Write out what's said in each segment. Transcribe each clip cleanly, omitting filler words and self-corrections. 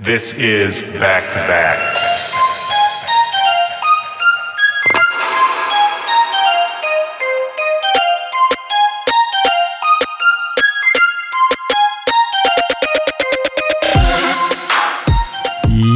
This is Back to Back.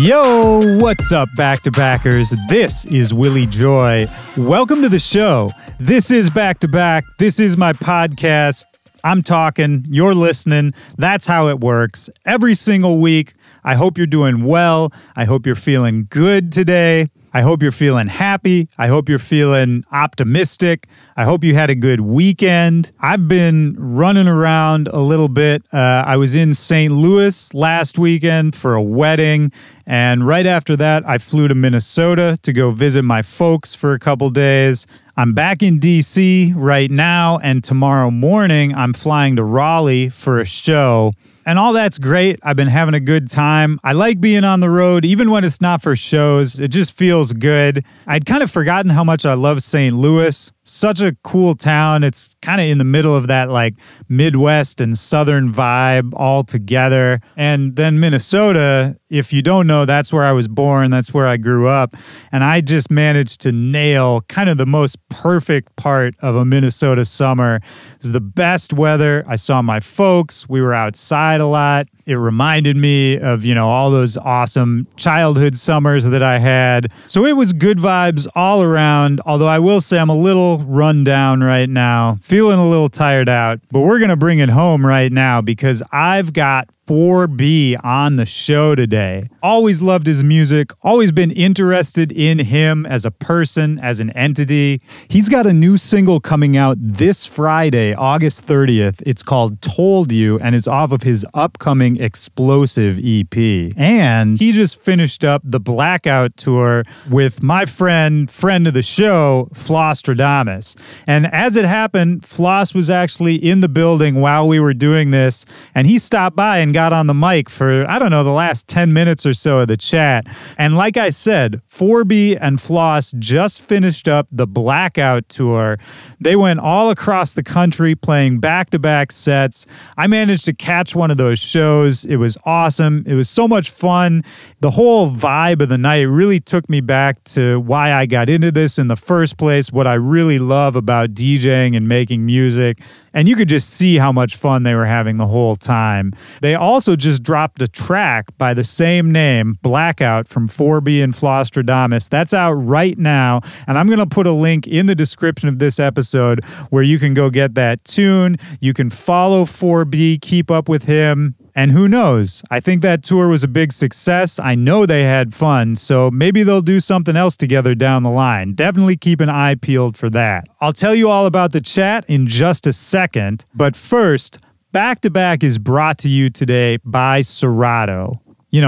Yo, what's up, back-to-backers? This is Willy Joy. Welcome to the show. This is Back to Back. This is my podcast. I'm talking, you're listening. That's how it works. Every single week. I hope you're doing well. I hope you're feeling good today. I hope you're feeling happy. I hope you're feeling optimistic. I hope you had a good weekend. I've been running around a little bit. I was in St. Louis last weekend for a wedding, and right after that, I flew to Minnesota to go visit my folks for a couple days. I'm back in D.C. right now, and tomorrow morning, I'm flying to Raleigh for a show. And all that's great. I've been having a good time. I like being on the road, even when it's not for shows. It just feels good. I'd kind of forgotten how much I love St. Louis. Such a cool town. It's kind of in the middle of that like Midwest and Southern vibe all together. And then Minnesota, if you don't know, that's where I was born. That's where I grew up. And I just managed to nail kind of the most perfect part of a Minnesota summer. It was the best weather. I saw my folks. We were outside a lot. It reminded me of, all those awesome childhood summers that I had. So it was good vibes all around, although I will say I'm a little run down right now, feeling a little tired out. But we're going to bring it home right now because I've got 4B on the show today. Always loved his music, always been interested in him as a person, as an entity. He's got a new single coming out this Friday, August 30th. It's called Told You, and it's off of his upcoming Explosive EP. And he just finished up the Blackout tour with my friend of the show, Flosstradamus. And as it happened, Floss was actually in the building while we were doing this, and he stopped by and got on the mic for, the last 10 minutes or so of the chat. And like I said, 4B and Floss just finished up the Blackout tour. They went all across the country playing back-to-back sets. I managed to catch one of those shows. It was awesome. It was so much fun. The whole vibe of the night really took me back to why I got into this in the first place, what I really love about DJing and making music. And you could just see how much fun they were having the whole time. They also just dropped a track by the same name, Blackout, from 4B and Flosstradamus. That's out right now. And I'm going to put a link in the description of this episode where you can go get that tune. You can follow 4B, keep up with him. And who knows? I think that tour was a big success. I know they had fun, so maybe they'll do something else together down the line. Definitely keep an eye peeled for that. I'll tell you all about the chat in just a second, but first, Back to Back is brought to you today by Serato.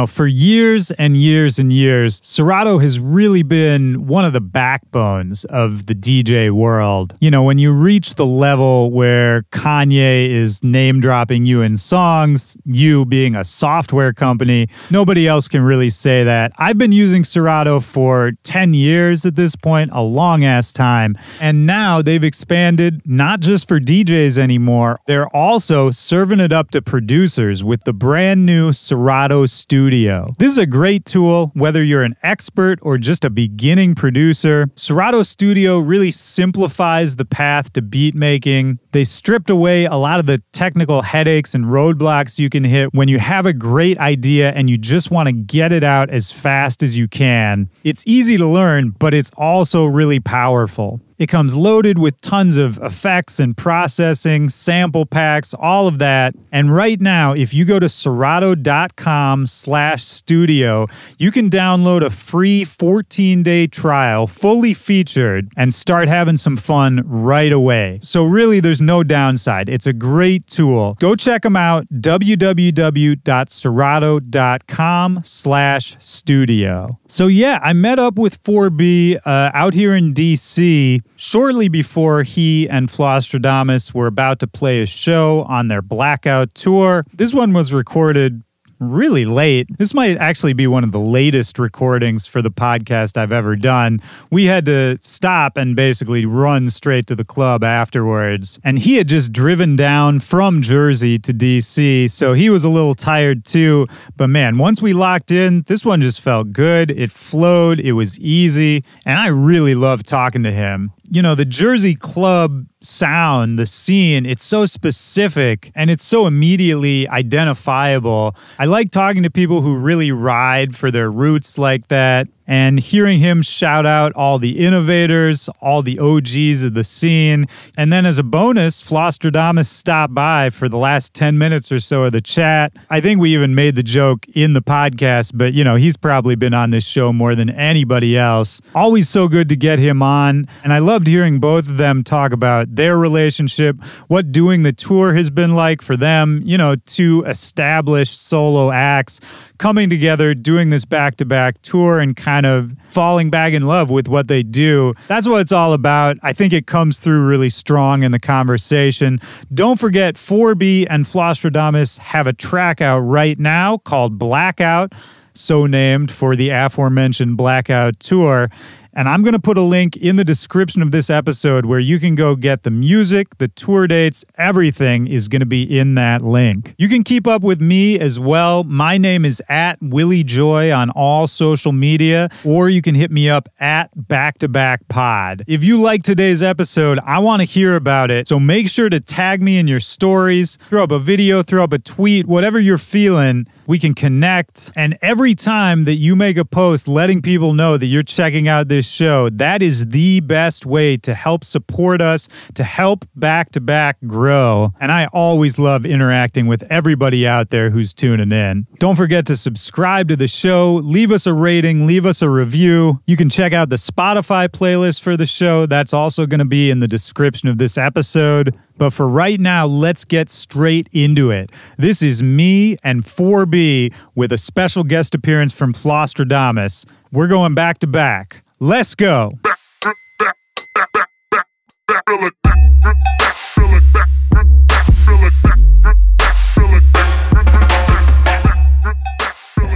For years and years and years, Serato has really been one of the backbones of the DJ world. When you reach the level where Kanye is name-dropping you in songs, you being a software company, nobody else can really say that. I've been using Serato for 10 years at this point, a long-ass time. And now they've expanded, not just for DJs anymore, they're also serving it up to producers with the brand new Serato Studio. This is a great tool, whether you're an expert or just a beginning producer. Serato Studio really simplifies the path to beat making. They stripped away a lot of the technical headaches and roadblocks you can hit when you have a great idea and you just want to get it out as fast as you can. It's easy to learn, but it's also really powerful. It comes loaded with tons of effects and processing, sample packs, all of that. And right now, if you go to serato.com/studio, you can download a free 14-day trial, fully featured, and start having some fun right away. So really, there's no downside. It's a great tool. Go check them out, www.serato.com/studio. So yeah, I met up with 4B out here in D.C. shortly before he and Flosstradamus were about to play a show on their Blackout tour. This one was recorded really late. This might actually be one of the latest recordings for the podcast I've ever done. We had to stop and basically run straight to the club afterwards. And he had just driven down from Jersey to DC, so he was a little tired too. But man, once we locked in, this one just felt good. It flowed. It was easy. And I really loved talking to him. You know, the Jersey club sound, the scene, it's so specific and it's so immediately identifiable. I like talking to people who really ride for their roots like that. And hearing him shout out all the innovators, all the OGs of the scene. And then as a bonus, Flosstradamus stopped by for the last 10 minutes or so of the chat. I think we even made the joke in the podcast, but you know, he's probably been on this show more than anybody else. Always so good to get him on. And I loved hearing both of them talk about their relationship, what doing the tour has been like for them, you know, two established solo acts coming together, doing this back-to-back tour and kind of falling back in love with what they do. That's what it's all about. I think it comes through really strong in the conversation. Don't forget, 4B and Flosstradamus have a track out right now called Blackout, so named for the aforementioned Blackout tour. And I'm going to put a link in the description of this episode where you can go get the music, the tour dates, everything is going to be in that link. You can keep up with me as well. My name is @WillyJoy on all social media, or you can hit me up @BackToBackPod. If you like today's episode, I want to hear about it. So make sure to tag me in your stories, throw up a video, throw up a tweet, whatever you're feeling. We can connect. And every time that you make a post letting people know that you're checking out this show, that is the best way to help support us, to help Back to Back grow. And I always love interacting with everybody out there who's tuning in. Don't forget to subscribe to the show, leave us a rating, leave us a review. You can check out the Spotify playlist for the show. That's also going to be in the description of this episode. But for right now, let's get straight into it. This is me and 4B with a special guest appearance from Flosstradamus. We're going back to back. Let's go.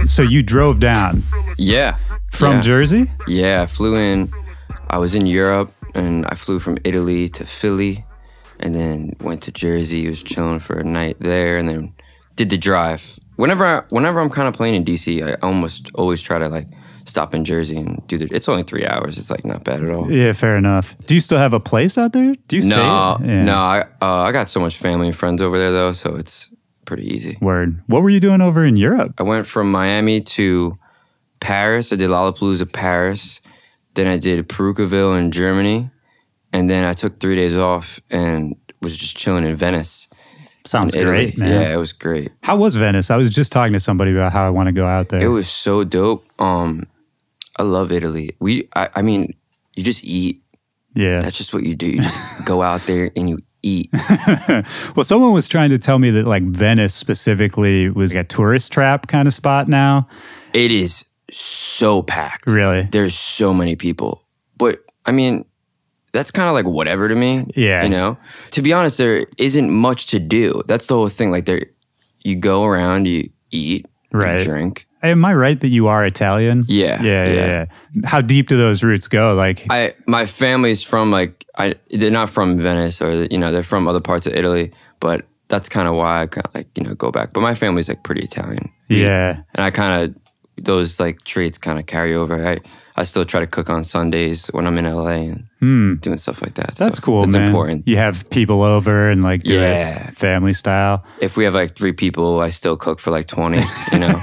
So you drove down? Yeah. From Jersey? Yeah, I flew in. I was in Europe, and I flew from Italy to Philly. And then went to Jersey, was chilling for a night there, and then did the drive. Whenever I'm kind of playing in DC, I almost always try to like stop in Jersey and do the. It's only 3 hours. It's like not bad at all. Yeah, fair enough. Do you still have a place out there? Do you stay? No. I got so much family and friends over there though, so it's pretty easy. Word. What were you doing over in Europe? I went from Miami to Paris. I did Lollapalooza Paris. Then I did Perukaville in Germany. And then I took 3 days off and was just chilling in Venice. Sounds great, man. Yeah, it was great. How was Venice? I was just talking to somebody about how I want to go out there. It was so dope. I love Italy. I mean, you just eat. Yeah. That's just what you do. You just go out there and you eat. Well, someone was trying to tell me that like Venice specifically was like a tourist trap kind of spot now. It is so packed. Really? There's so many people. But, I mean, that's kind of like whatever to me. Yeah. You know? To be honest, there isn't much to do. That's the whole thing. Like, you go around, you eat, right. You drink. Am I right that you are Italian? Yeah. How deep do those roots go? Like, my family's from they're not from Venice or they're from other parts of Italy, but that's kind of why I kind of go back. But my family's like pretty Italian. Yeah. And I kind of those like traits kind of carry over. I still try to cook on Sundays when I'm in LA and doing stuff like that. That's cool, it's man. Important. You have people over and like do it family style. If we have like 3 people, I still cook for like 20, you know.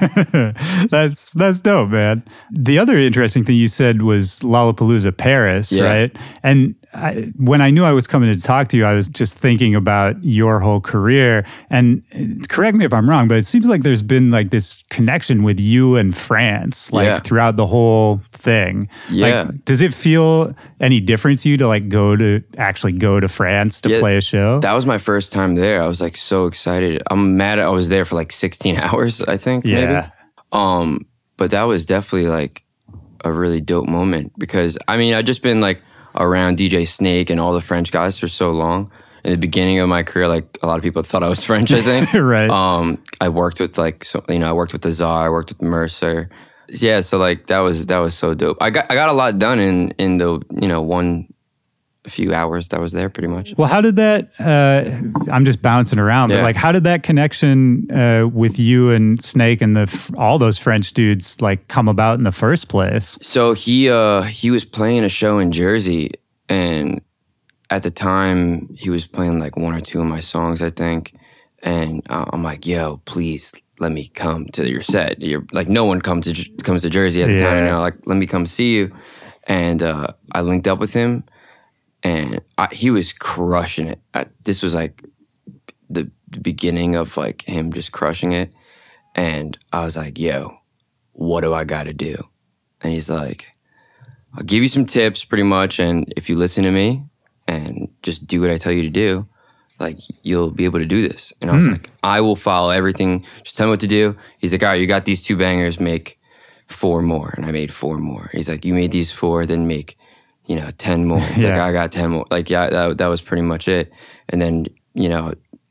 That's dope, man. The other interesting thing you said was Lollapalooza Paris, right? And when I knew I was coming to talk to you, I was just thinking about your whole career. And correct me if I'm wrong, but it seems like there's been like this connection with you and France, like throughout the whole thing. Yeah. Like, does it feel any different to you to like actually go to France to play a show? That was my first time there. I was like so excited. I'm mad I was there for like 16 hours, I think, maybe. But that was definitely like a really dope moment because I mean, I've just been like around DJ Snake and all the French guys for so long. in the beginning of my career, like a lot of people thought I was French, I think. Right. I worked with I worked with the Czar, I worked with Mercer. Yeah, so like that was so dope. I got a lot done in the few hours that I was there, pretty much. Well, how did that, I'm just bouncing around, but like, how did that connection with you and Snake and all those French dudes like come about in the first place? So he was playing a show in Jersey, and at the time he was playing like one or two of my songs, I think. And I'm like, yo, please let me come to your set. You're like, no one comes to Jersey at the time. Like, let me come see you. And I linked up with him. And he was crushing it. This was like the beginning of like him just crushing it. And I was like, yo, what do I got to do? And he's like, I'll give you some tips pretty much. And if you listen to me and just do what I tell you to do, like you'll be able to do this. And I was like, I will follow everything. Just tell me what to do. He's like, all right, you got these 2 bangers, make 4 more. And I made 4 more. He's like, you made these 4, then make 10 more. It's like, I got 10 more. Like, that was pretty much it. And then,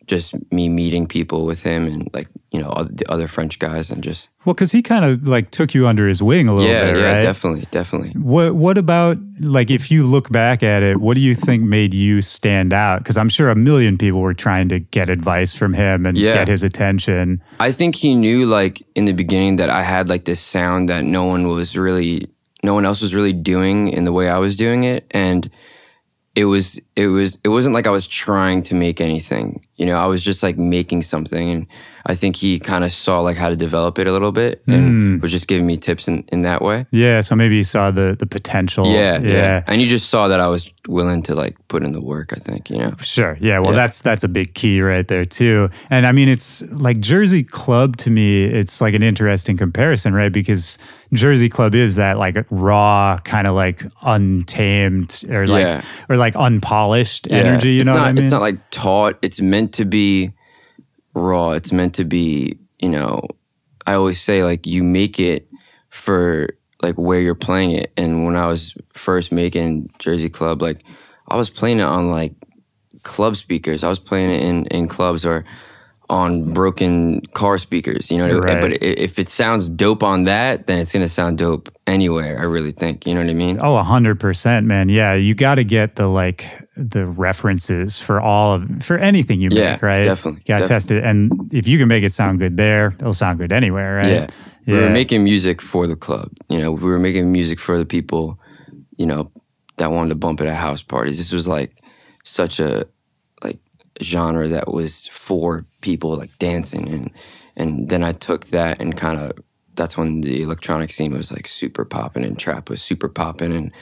just me meeting people with him and like, the other French guys and just. Well, because he kind of like took you under his wing a little bit, right? Yeah, definitely. What about, like, if you look back at it, what do you think made you stand out? Because I'm sure a million people were trying to get advice from him and get his attention. I think he knew, like, in the beginning that I had like this sound that no one else was really doing in the way I was doing it. And it wasn't like I was trying to make anything, I was just like making something. And I think he kind of saw like how to develop it a little bit and was just giving me tips in that way. Yeah. So maybe he saw the potential. Yeah. And you just saw that I was willing to like put in the work, I think, Sure. Yeah. Well, that's a big key right there too. And I mean, it's like Jersey Club to me, it's like an interesting comparison, right? Because Jersey Club is that like raw, kind of like untamed or like unpolished energy, you know what I mean? It's not like taught. It's meant to be raw. It's meant to be, I always say like you make it for like where you're playing it. And when I was first making Jersey Club, like I was playing it on like club speakers. I was playing it in clubs or on broken car speakers, Right. But if it sounds dope on that, then it's going to sound dope anywhere, I really think. You know what I mean? Oh, 100%, man. Yeah, you got to get the references for anything you make, right? Definitely. You got to test it. And if you can make it sound good there, it'll sound good anywhere, right? Yeah. We were making music for the club. We were making music for the people, that wanted to bump it at house parties. This was like such a genre that was for people like dancing, and then I took that and kind of, that's when the electronic scene was like super popping and trap was super popping and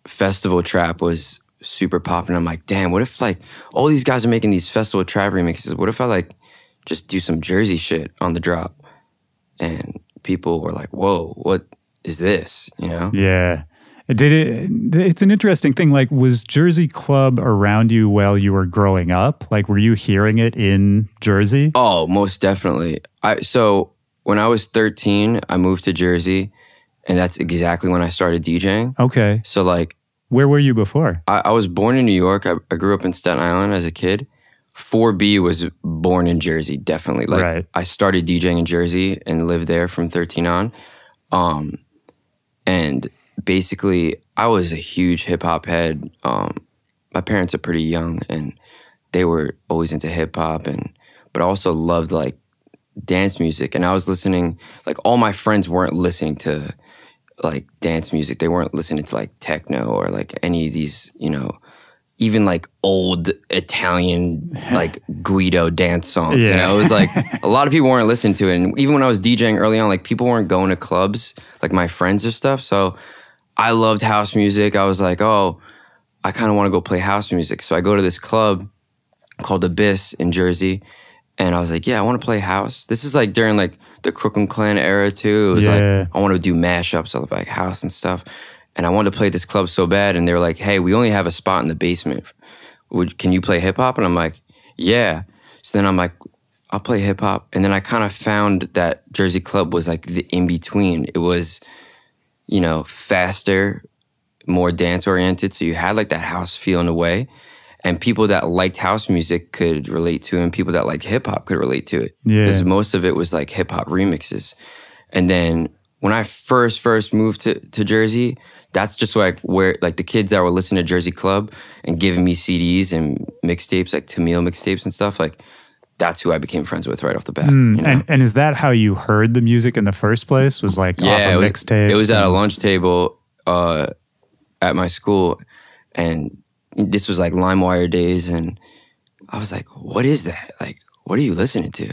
festival trap was super popping. I'm like, damn, what if like all these guys are making these festival trap remixes? What if I like just do some Jersey shit on the drop? And people were like, whoa, what is this? Yeah. It's an interesting thing. Like, was Jersey Club around you while you were growing up? Like, were you hearing it in Jersey? Oh, most definitely. So when I was 13, I moved to Jersey, and that's exactly when I started DJing. Okay. So like, where were you before? I was born in New York. I grew up in Staten Island as a kid. 4B was born in Jersey, definitely. Like, right. I started DJing in Jersey and lived there from 13 on. And basically, I was a huge hip-hop head. My parents are pretty young, and they were always into hip-hop, but I also loved, like, dance music. And I was listening, like, all my friends weren't listening to, like, dance music. They weren't listening to, like, techno or, like, any of these, even, like, old Italian, like, Guido dance songs. Yeah. It was, like, a lot of people weren't listening to it. And even when I was DJing early on, like, people weren't going to clubs, like, my friends or stuff. So I loved house music. I was like, oh, I kind of want to go play house music. So I go to this club called Abyss in Jersey. And I was like, yeah, I want to play house. This is like during like the Crooklyn Clan era too. It was like, I want to do mashups of like house and stuff. And I wanted to play this club so bad. And they were like, hey, we only have a spot in the basement. Can you play hip hop? And I'm like, yeah. So then I'm like, I'll play hip hop. And then I kind of found that Jersey Club was like the in between. It was, faster, more dance oriented. So you had like that house feel in a way. and people that liked house music could relate to it, and people that liked hip hop could relate to it. Yeah. Because most of it was like hip hop remixes. And then when I first moved to Jersey, that's just like where like the kids that were listening to Jersey Club and giving me CDs and mixtapes, like Tamil mixtapes and stuff, like that's who I became friends with right off the bat. You know? And is that how you heard the music in the first place? Was like off of mixtapes? It was at a lunch table at my school, and this was like LimeWire days, and I was like, what is that? Like, what are you listening to?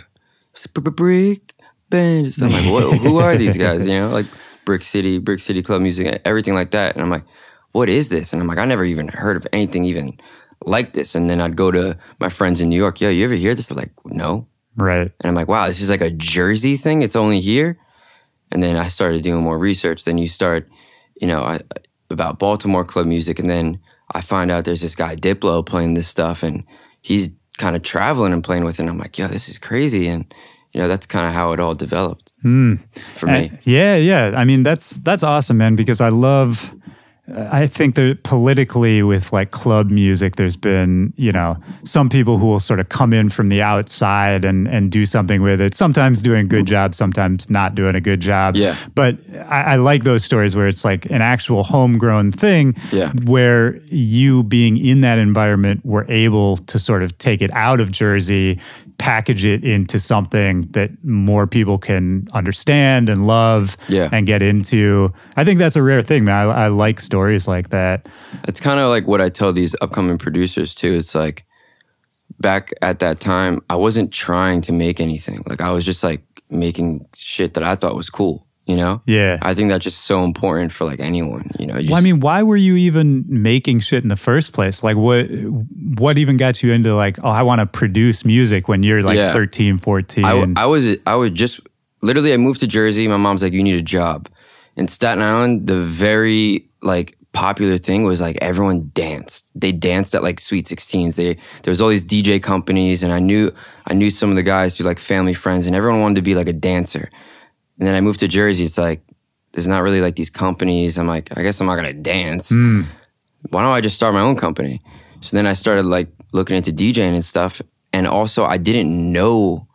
It's like, Brick Band. I'm like, what, who are these guys? You know, like Brick City Club music, everything like that. And I'm like, what is this? And I'm like, I never even heard of anything even like this. And then I'd go to my friends in New York, yo, you ever hear this? They're like, no. Right. And I'm like, wow, this is like a Jersey thing. It's only here. And then I started doing more research. Then you start, you know, about Baltimore club music. And then I find out there's this guy Diplo playing this stuff, and he's kind of traveling and playing with it. And I'm like, yo, this is crazy. And, you know, that's kind of how it all developed for me. Yeah. I mean, that's awesome, man, because I think that politically with like club music, there's been, you know, some people who will sort of come in from the outside and do something with it, sometimes doing a good job, sometimes not doing a good job. Yeah. But I like those stories where it's like an actual homegrown thing where you being in that environment were able to sort of take it out of Jersey, package it into something that more people can understand and love and get into. I think that's a rare thing, man. I like stories like that. It's kind of like what I tell these upcoming producers too. It's like back at that time, I wasn't trying to make anything. Like I was just like making shit that I thought was cool. You know? Yeah. I think that's just so important for like anyone, you know? Well, I mean, why were you even making shit in the first place? Like what even got you into like, oh, I want to produce music when you're like 13, 14? I was just, literally I moved to Jersey. My mom's like, you need a job. In Staten Island, the very like popular thing was like everyone danced. They danced at like Sweet 16s. There was all these DJ companies, and I knew some of the guys through like family friends, and everyone wanted to be like a dancer. And then I moved to Jersey. It's like, there's not really like these companies. I'm like, I guess I'm not going to dance. Why don't I just start my own company? So then I started like looking into DJing and stuff. And also I didn't know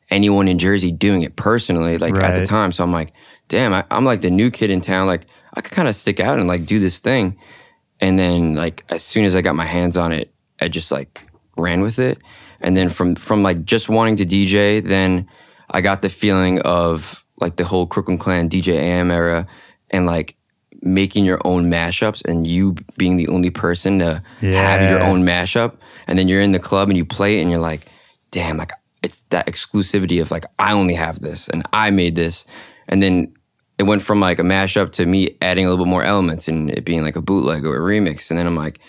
anyone in Jersey doing it personally, like at the time. So I'm like, damn, I'm like the new kid in town. Like I could kind of stick out and like do this thing. And then like, as soon as I got my hands on it, I just like ran with it. And then from like just wanting to DJ, then I got the feeling of like the whole Crooklyn Clan DJ AM era, and like making your own mashups and you being the only person to have your own mashup. And then you're in the club and you play it and you're like, damn, like it's that exclusivity of like, I only have this and I made this. And then it went from like a mashup to me adding a little bit more elements and it being like a bootleg or a remix. And then I'm like,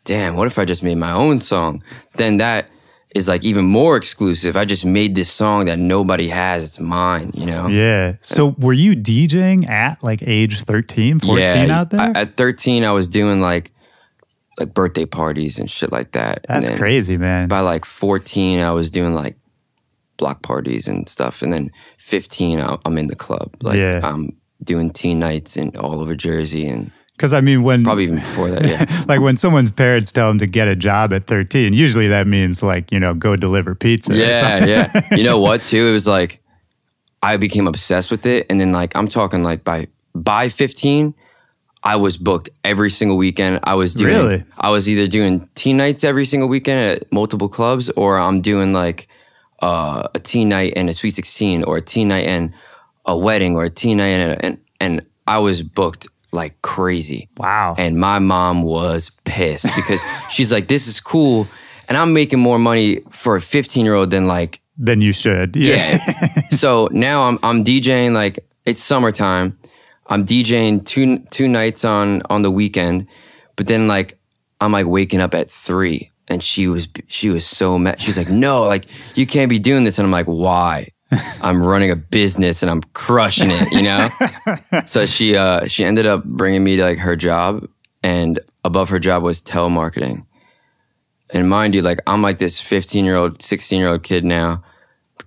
damn, what if I just made my own song? Then that is like even more exclusive. I just made this song that nobody has. It's mine, you know? Yeah. So were you DJing at like age 13, 14 out there? At 13, I was doing like birthday parties and shit like that. That's crazy, man. By like 14, I was doing like block parties and stuff. And then 15, I'm in the club. Like I'm doing teen nights all over Jersey and... Because I mean, probably even before that, like when someone's parents tell them to get a job at 13, usually that means like, you know, go deliver pizza. Yeah. You know what, too? It was like, I became obsessed with it. And then like, I'm talking like by 15, I was booked every single weekend. I was either doing teen nights every single weekend at multiple clubs, or I'm doing like a teen night and a Sweet 16, or a teen night and a wedding, or a teen night and I was booked like crazy. Wow. And my mom was pissed because she's like, this is cool. And I'm making more money for a 15-year-old than you should. Yeah. So now I'm DJing, like it's summertime. I'm DJing two nights on the weekend, but then like I'm like waking up at 3 and she was so mad. She's like, no, like you can't be doing this. And I'm like, why? I'm running a business and I'm crushing it, you know? So she ended up bringing me to like her job, and above her job was telemarketing. And mind you, like I'm like this 15-year-old, 16-year-old kid now,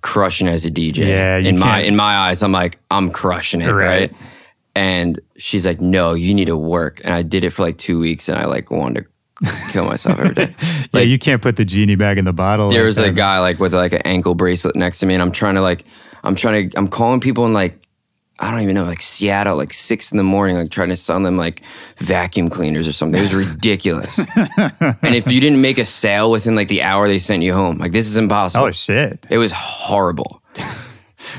crushing as a DJ. Yeah, in my eyes, I'm like, I'm crushing it, right? And she's like, no, you need to work. And I did it for like 2 weeks, and I like wanted to kill myself every day. Yeah, you can't put the genie back in the bottle. There like was that. a guy like with like an ankle bracelet next to me, and I'm calling people in like, I don't even know, like Seattle, like 6 a.m, like trying to sell them like vacuum cleaners or something. It was ridiculous. And if you didn't make a sale within like the hour, they sent you home. Like, this is impossible. Oh, shit. It was horrible.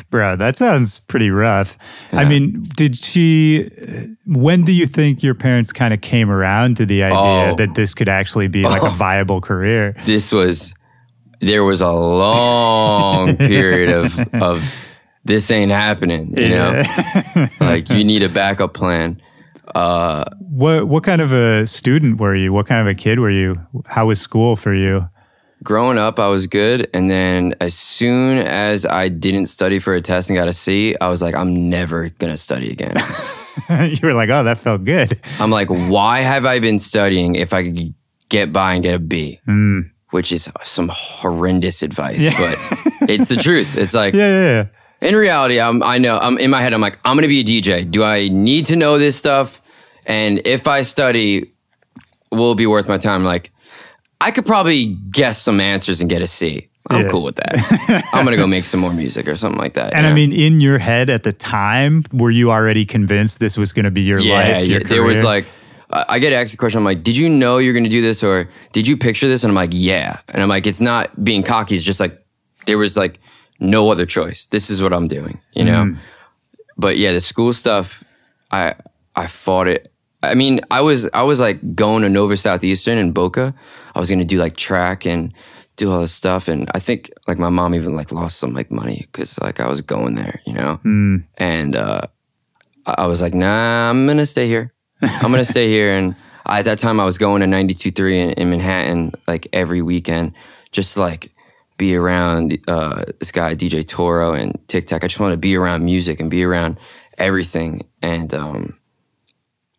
Bro, that sounds pretty rough. Yeah. I mean, when do you think your parents kind of came around to the idea that this could actually be like a viable career? There was a long period of this ain't happening, you know? Like, you need a backup plan. What kind of a student were you? What kind of a kid were you? How was school for you? Growing up, I was good. And then as soon as I didn't study for a test and got a C, I was like, I'm never going to study again. You were like, oh, that felt good. I'm like, why have I been studying if I could get by and get a B? Which is some horrendous advice, but it's the truth. It's like, yeah. In reality, I know, I'm in my head, I'm like, I'm going to be a DJ. Do I need to know this stuff? And if I study, will it be worth my time? Like, I could probably guess some answers and get a C. I'm cool with that. I'm going to go make some more music or something like that. And I mean, in your head at the time, were you already convinced this was going to be your life, your career? There was like, I get asked a question, I'm like, did you know you're going to do this? Or did you picture this? And I'm like, yeah. And I'm like, it's not being cocky. It's just like, there was like no other choice. This is what I'm doing, you know? But yeah, the school stuff, I fought it. I mean, I was like going to Nova Southeastern in Boca. I was going to do like track and do all this stuff. And I think like my mom even like lost some like money because like I was going there, you know? And I was like, nah, I'm going to stay here. I'm going to stay here. And at that time I was going to 92.3 in Manhattan like every weekend just to like be around this guy, DJ Toro and Tic Tac. I just wanted to be around music and be around everything. And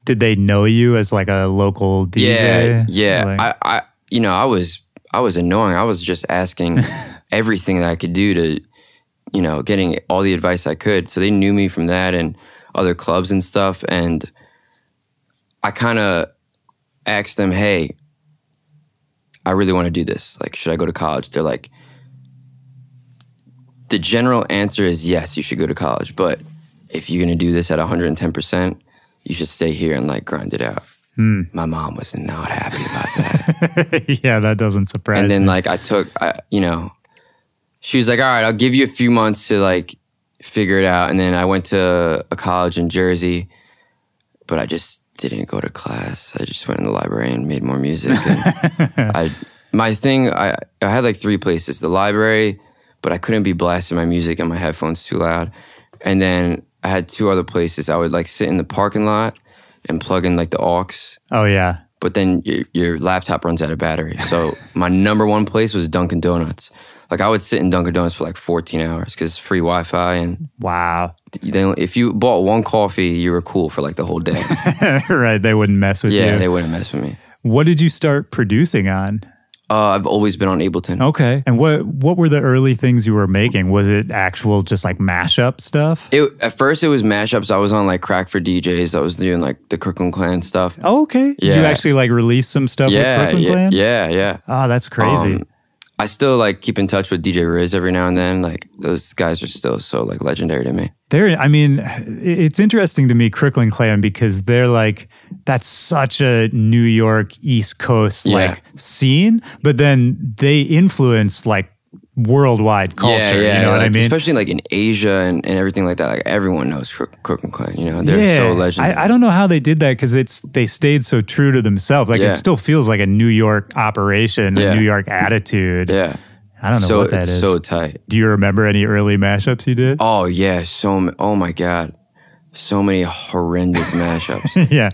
did they know you as like a local DJ? Yeah. Like, I was annoying. I was just asking everything that I could do to, you know, getting all the advice I could. So they knew me from that and other clubs and stuff. And I kind of asked them, hey, I really want to do this. Like, should I go to college? They're like, the general answer is yes, you should go to college. But if you're going to do this at 110%, you should stay here and like grind it out. My mom was not happy about that. Yeah, that doesn't surprise me. And then like she was like, all right, I'll give you a few months to like figure it out. And then I went to a college in Jersey, but I just didn't go to class. I just went in the library and made more music. And I had like 3 places: the library, but I couldn't be blasting my music and my headphones too loud. And then I had 2 other places. I would like sit in the parking lot and plug in like the aux. Oh yeah. But then your laptop runs out of battery. So my number 1 place was Dunkin Donuts. Like I would sit in Dunkin Donuts for like 14 hours because it's free Wi-Fi. And wow. If you bought 1 coffee, you were cool for like the whole day. Right. They wouldn't mess with you. Yeah, they wouldn't mess with me. What did you start producing on? I've always been on Ableton. Okay. And what were the early things you were making? Was it actual just like mashup stuff? At first it was mashups. I was on like Crack for DJs. I was doing like the Crooklyn Clan stuff. Oh, okay. Yeah. You actually like released some stuff with Crooklyn Clan? Yeah. Oh, that's crazy. I still like keep in touch with DJ Riz every now and then. Like those guys are still so like legendary to me. It's interesting to me, Crooklyn Clan, because they're like, that's such a New York East Coast like scene, but then they influence like worldwide culture. You know what I mean? Especially like in Asia and everything like that. Like everyone knows Crooklyn Clan. You know, they're so legendary. I don't know how they did that because they stayed so true to themselves. Like it still feels like a New York operation, a New York attitude. Yeah. I don't know what that is. It's so tight. Do you remember any early mashups you did? Oh yeah, oh my God. So many horrendous mashups. Yeah,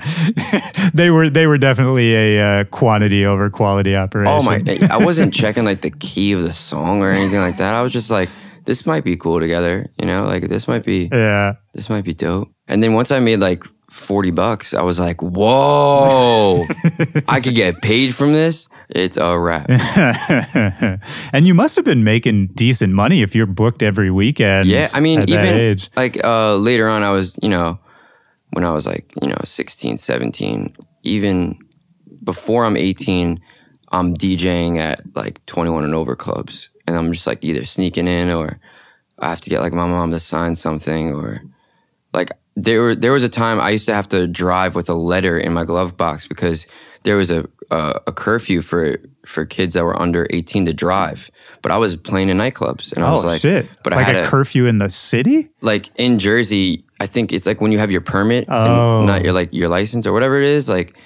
they were definitely a quantity over quality operation. Oh my! I wasn't checking like the key of the song or anything like that. I was just like, this might be cool together. You know, like this might be dope. And then once I made like $40, I was like, whoa! I could get paid from this. It's a wrap. And you must have been making decent money if you're booked every weekend. Yeah, I mean, even age. like later on, I was, when I was like, 16, 17, even before I'm 18, I'm DJing at like 21 and over clubs. And I'm just like either sneaking in or I have to get like my mom to sign something, or like there was a time I used to have to drive with a letter in my glove box because there was a curfew for kids that were under 18 to drive. But I was playing in nightclubs, and I was like, shit! But like I had a curfew in the city? Like in Jersey, I think it's like when you have your permit and not your license or whatever it is, like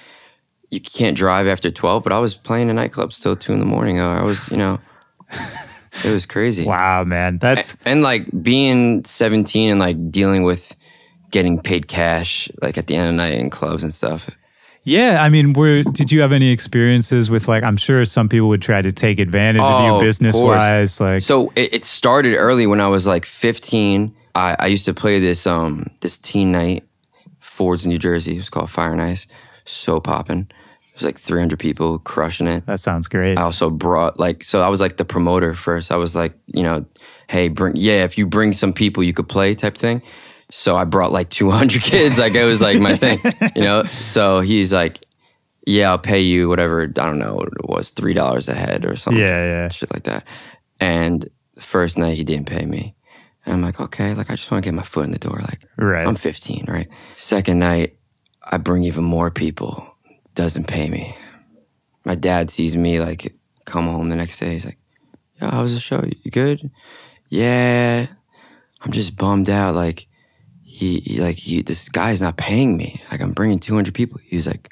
you can't drive after 12. But I was playing in nightclubs till 2 a.m. I was, it was crazy. Wow, man, that's and like being 17 and like dealing with getting paid cash like at the end of the night in clubs and stuff. Yeah, I mean, did you have any experiences with like? I'm sure some people would try to take advantage of you business wise. Like, so it started early when I was like 15. I used to play this teen night, Ford's in New Jersey. It was called Fire and Ice. So popping. It was like 300 people crushing it. That sounds great. I also brought so I was like the promoter first. I was like, hey, if you bring some people, you could play type thing. So I brought like 200 kids. Like it was like my thing, So he's like, yeah, I'll pay you whatever. I don't know what it was, $3 a head or something. Yeah. Shit like that. And the first night he didn't pay me. And I'm like, okay, like I just want to get my foot in the door. Like right. I'm 15, right? Second night, I bring even more people. Doesn't pay me. My dad sees me like come home the next day. He's like, yo, how was the show? You good? Yeah. I'm just bummed out. Like, this guy's not paying me. Like I'm bringing 200 people. He was like,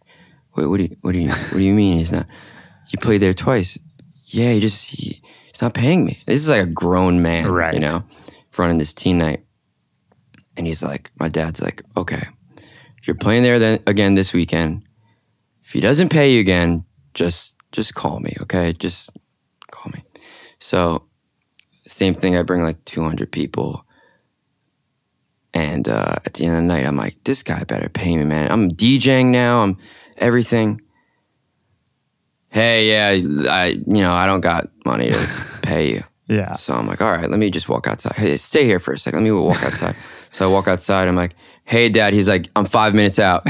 wait, what do you mean he's not? You played there twice. Yeah, he's not paying me. This is like a grown man, right. Running this teen night. And he's like, my dad's like, okay, you're playing there again this weekend. If he doesn't pay you again, just call me, okay? Just call me. So same thing. I bring like 200 people. And at the end of the night, I'm like, this guy better pay me, man. I'm DJing now. I'm everything. Hey, yeah, I don't got money to pay you. Yeah. So I'm like, all right, let me just walk outside. Hey, stay here for a second. Let me walk outside. So I walk outside. I'm like, hey, Dad. He's like, I'm 5 minutes out.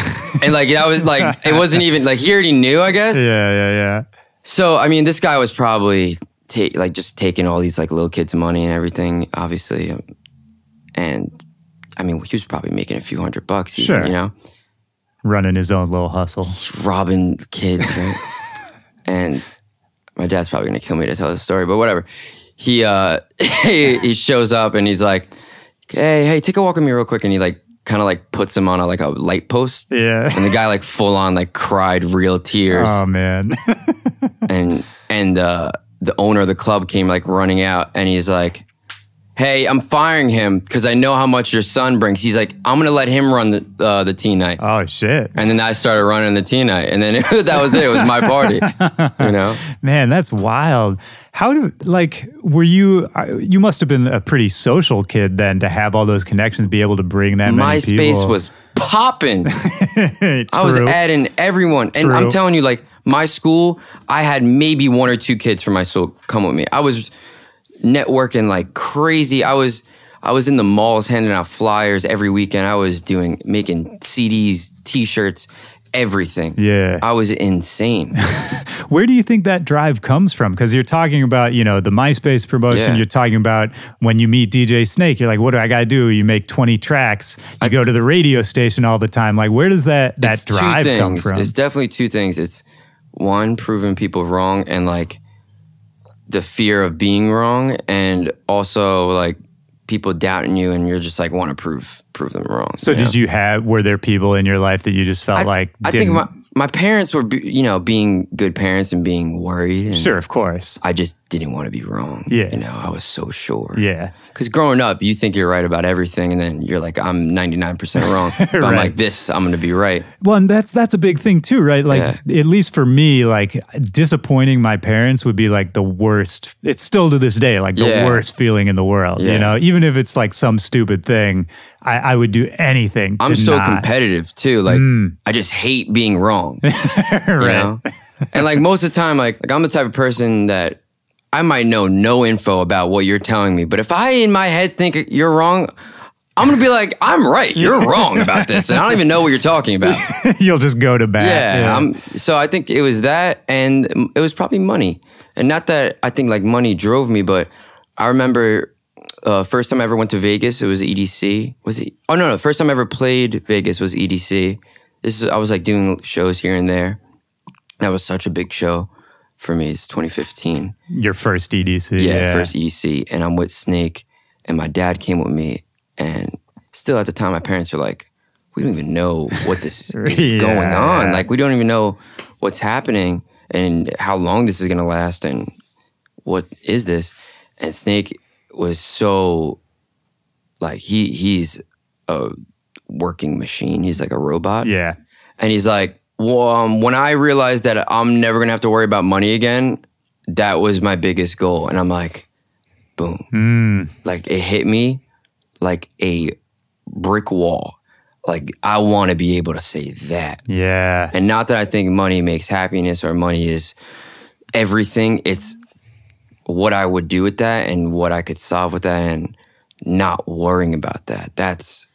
And like, that was like, it wasn't even, like, he already knew, I guess. Yeah. So, I mean, this guy was probably just taking all these like little kids' money and everything, obviously. And I mean, he was probably making a few $100 even, sure. Running his own little hustle. Robbing kids, right? And my dad's probably going to kill me to tell the story, but whatever. He he shows up and he's like, hey, take a walk with me real quick. And he like kind of like puts him on a light post. Yeah. And the guy like full on like cried real tears. Oh, man. and the owner of the club came like running out and he's like, hey, I'm firing him because I know how much your son brings. He's like, I'm going to let him run the teen night. Oh, shit. And then I started running the teen night. And then that was it. It was my party, Man, that's wild. Were you must have been a pretty social kid then to have all those connections, be able to bring that many people. MySpace was popping. I was adding everyone. And True. I'm telling you, like, my school, I had maybe 1 or 2 kids from my school come with me. I was networking like crazy. I was in the malls handing out flyers every weekend. I was making CDs, T-shirts, everything. Yeah. I was insane. Where do you think that drive comes from? Because you're talking about, the MySpace promotion. Yeah. You're talking about when you meet DJ Snake, you're like, what do I got to do? You make 20 tracks. You go to the radio station all the time. Like, where does that drive come from? It's definitely 2 things. It's one, proving people wrong and like the fear of being wrong, and also like people doubting you and you're just like want to prove them wrong. So were there people in your life that you just felt I think my parents were, being good parents and being worried. And sure, of course. I just didn't want to be wrong. Yeah. I was so sure. Yeah. Because growing up, you think you're right about everything, and then you're like, I'm 99% wrong. But Right. I'm like, I'm going to be right. Well, and that's a big thing too, right? Like, at least for me, like disappointing my parents would be like the worst. It's still to this day, like the worst feeling in the world, even if it's like some stupid thing, I would do anything to I'm so not. competitive too. Like, I just hate being wrong. Right. And like most of the time, like I'm the type of person that I might know no info about what you're telling me, but if I in my head think you're wrong, I'm going to be like, I'm right. You're wrong about this. And I don't even know what you're talking about. You'll just go to bat. Yeah. So I think it was that, and it was probably money. And not that I think like money drove me, but I remember first time I ever went to Vegas, it was EDC. Was it? Oh, no. First time I ever played Vegas was EDC. I was like doing shows here and there. That was such a big show for me. It's 2015. Your first EDC. Yeah, first EDC. And I'm with Snake, and my dad came with me. And still at the time, my parents were like, we don't even know what this is going on. Like, we don't even know what's happening and how long this is going to last and what is this. And Snake was so, like, he's a working machine. He's like a robot. Yeah. And he's like, well, when I realized that I'm never going to have to worry about money again, that was my biggest goal. And I'm like, boom. Like, it hit me like a brick wall. Like, I want to be able to say that. Yeah. And not that I think money makes happiness or money is everything. It's what I would do with that and what I could solve with that and not worrying about that. That's...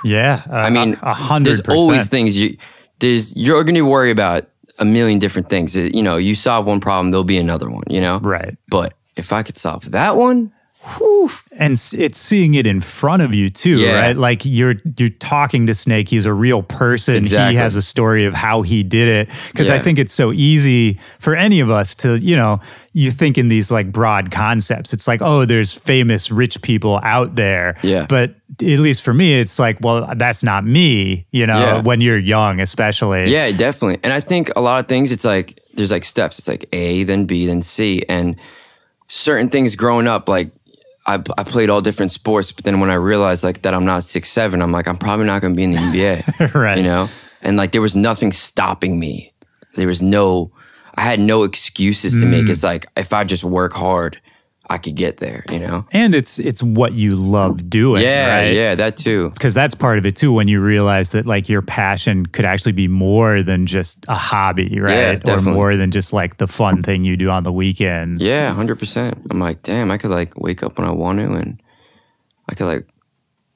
Yeah. I mean, 100%. There's always things you're going to worry about a million different things. You know, you solve one problem, there'll be another one, you know? Right. But if I could solve that one, whew. And it's seeing it in front of you too, right? Like you're talking to Snake. He's a real person. Exactly. He has a story of how he did it. Because I think it's so easy for any of us to, you think in these like broad concepts. It's like, oh, there's famous rich people out there. Yeah. But at least for me, it's like, well, that's not me, when you're young, especially. Yeah, definitely. And I think a lot of things, it's like, there's like steps. It's like A, then B, then C. And certain things growing up, like, I played all different sports, but then when I realized like that I'm not 6'7", I'm like, I'm probably not going to be in the NBA, right? And like there was nothing stopping me. I had no excuses to make. It's like if I just work hard, I could get there, And it's what you love doing, right? Yeah, that too. Because that's part of it too, when you realize that like your passion could actually be more than just a hobby, right? Yeah, definitely. Or more than just like the fun thing you do on the weekends. Yeah, 100%. I'm like, damn, I could like wake up when I want to and I could like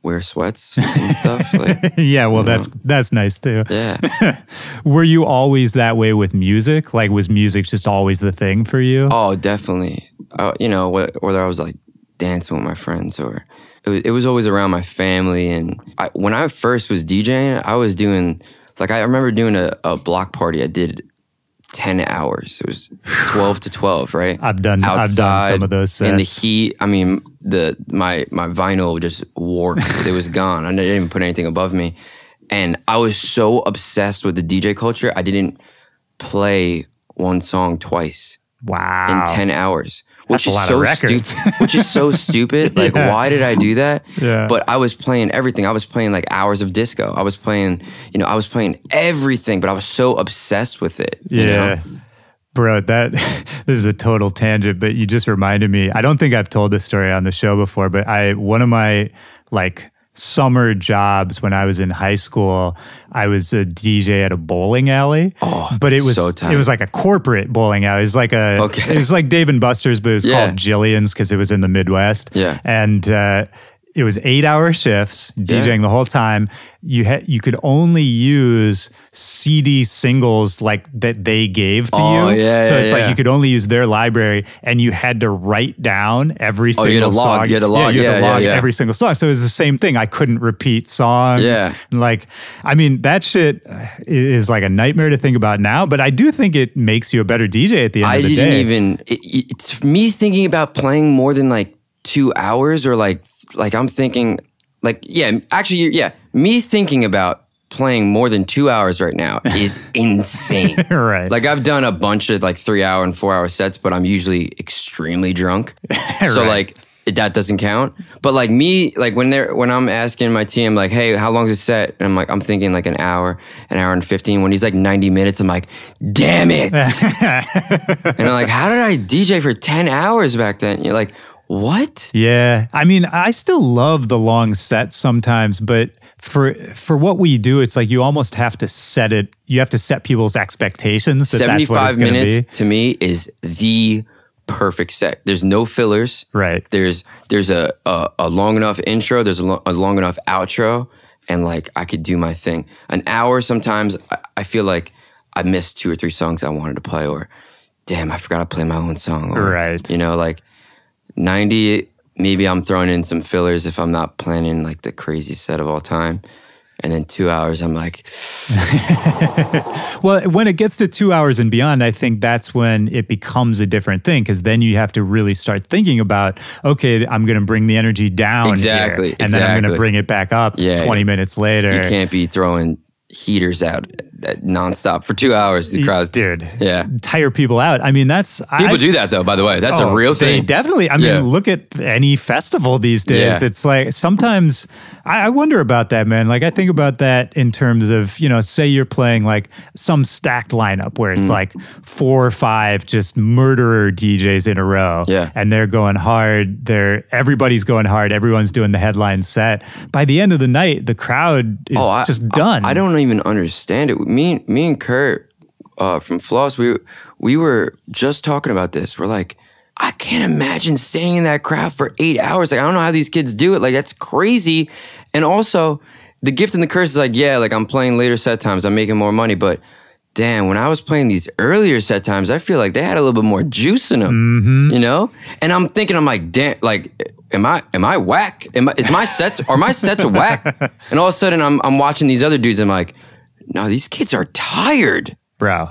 wear sweats and stuff. Like, yeah, well, that's nice too. Yeah. Were you always that way with music? Like, was music just always the thing for you? Oh, definitely. Whether I was like dancing with my friends or it was always around my family. And when I first was DJing, I was doing, like, I remember doing a block party. I did 10 hours. It was 12 to 12, right? I've done some of those sets. In the heat. I mean, my vinyl just warped. It was gone. I didn't even put anything above me. And I was so obsessed with the DJ culture, I didn't play one song twice. Wow. In 10 hours. Which That's a lot of records. Which is so stupid. Like, why did I do that? Yeah. But I was playing everything. I was playing like hours of disco. I was playing everything, but I was so obsessed with it. Yeah. Bro, this is a total tangent, but you just reminded me. I don't think I've told this story on the show before, but one of my like summer jobs when I was in high school, I was a DJ at a bowling alley. Oh, but it was so tight. It was like a corporate bowling alley. It was like it was like Dave and Buster's, but it was called Jillian's because it was in the Midwest. Yeah. And it was 8-hour shifts, DJing the whole time. You could only use CD singles like that they gave to you. Yeah, so it's like you could only use their library, and you had to write down every single song. You had to log. You had to log every single song. So it was the same thing. I couldn't repeat songs. Yeah. Like, I mean, that shit is like a nightmare to think about now, but I do think it makes you a better DJ at the end of the day. It's me thinking about playing more than like 2 hours or like I'm thinking me thinking about playing more than 2 hours right now is insane. Right. Like I've done a bunch of like 3-hour and 4-hour sets, but I'm usually extremely drunk. So like that doesn't count. But like me, like when I'm asking my team like, hey, how long's a set? And I'm thinking like an hour and 15. When he's like 90 minutes, I'm like, damn it. And I'm like, how did I DJ for 10 hours back then? You're like, what? Yeah. I mean, I still love the long sets sometimes, but for what we do, it's like you almost have to set it. You have to set people's expectations that 75 that's what it's minutes be. To me is the perfect set. There's no fillers. Right. There's a long enough intro. There's a long enough outro, and like I could do my thing. An hour sometimes I feel like I missed 2 or 3 songs I wanted to play, or damn, I forgot to play my own song. Or, right. You know, like 90, maybe I'm throwing in some fillers if I'm not planning like the craziest set of all time. And then 2 hours, I'm like... Well, when it gets to 2 hours and beyond, I think that's when it becomes a different thing, because then you have to really start thinking about, okay, I'm going to bring the energy down exactly, here, and then I'm going to bring it back up 20 minutes later. You can't be throwing heaters out nonstop for 2 hours. The crowds, dude, yeah, tire people out. I mean, that's people do that though. By the way, that's a real thing. They definitely. I mean, look at any festival these days. Yeah. It's like sometimes I wonder about that, man. Like I think about that in terms of, you know, say you're playing like some stacked lineup where it's like 4 or 5 just murderer DJs in a row, and they're going hard. Everybody's going hard. Everyone's doing the headline set. By the end of the night, the crowd is just done. I don't even understand it. Me and Kurt from Floss, we were just talking about this. We're like, I can't imagine staying in that crowd for 8 hours. Like, I don't know how these kids do it. Like, that's crazy. And also, the gift and the curse is like, yeah, like I'm playing later set times, I'm making more money. But damn, when I was playing these earlier set times, I feel like they had a little bit more juice in them, you know? And I'm thinking, I'm like, damn, like, am I whack? Are my sets whack? And all of a sudden, I'm watching these other dudes. I'm like, no, these kids are tired, bro.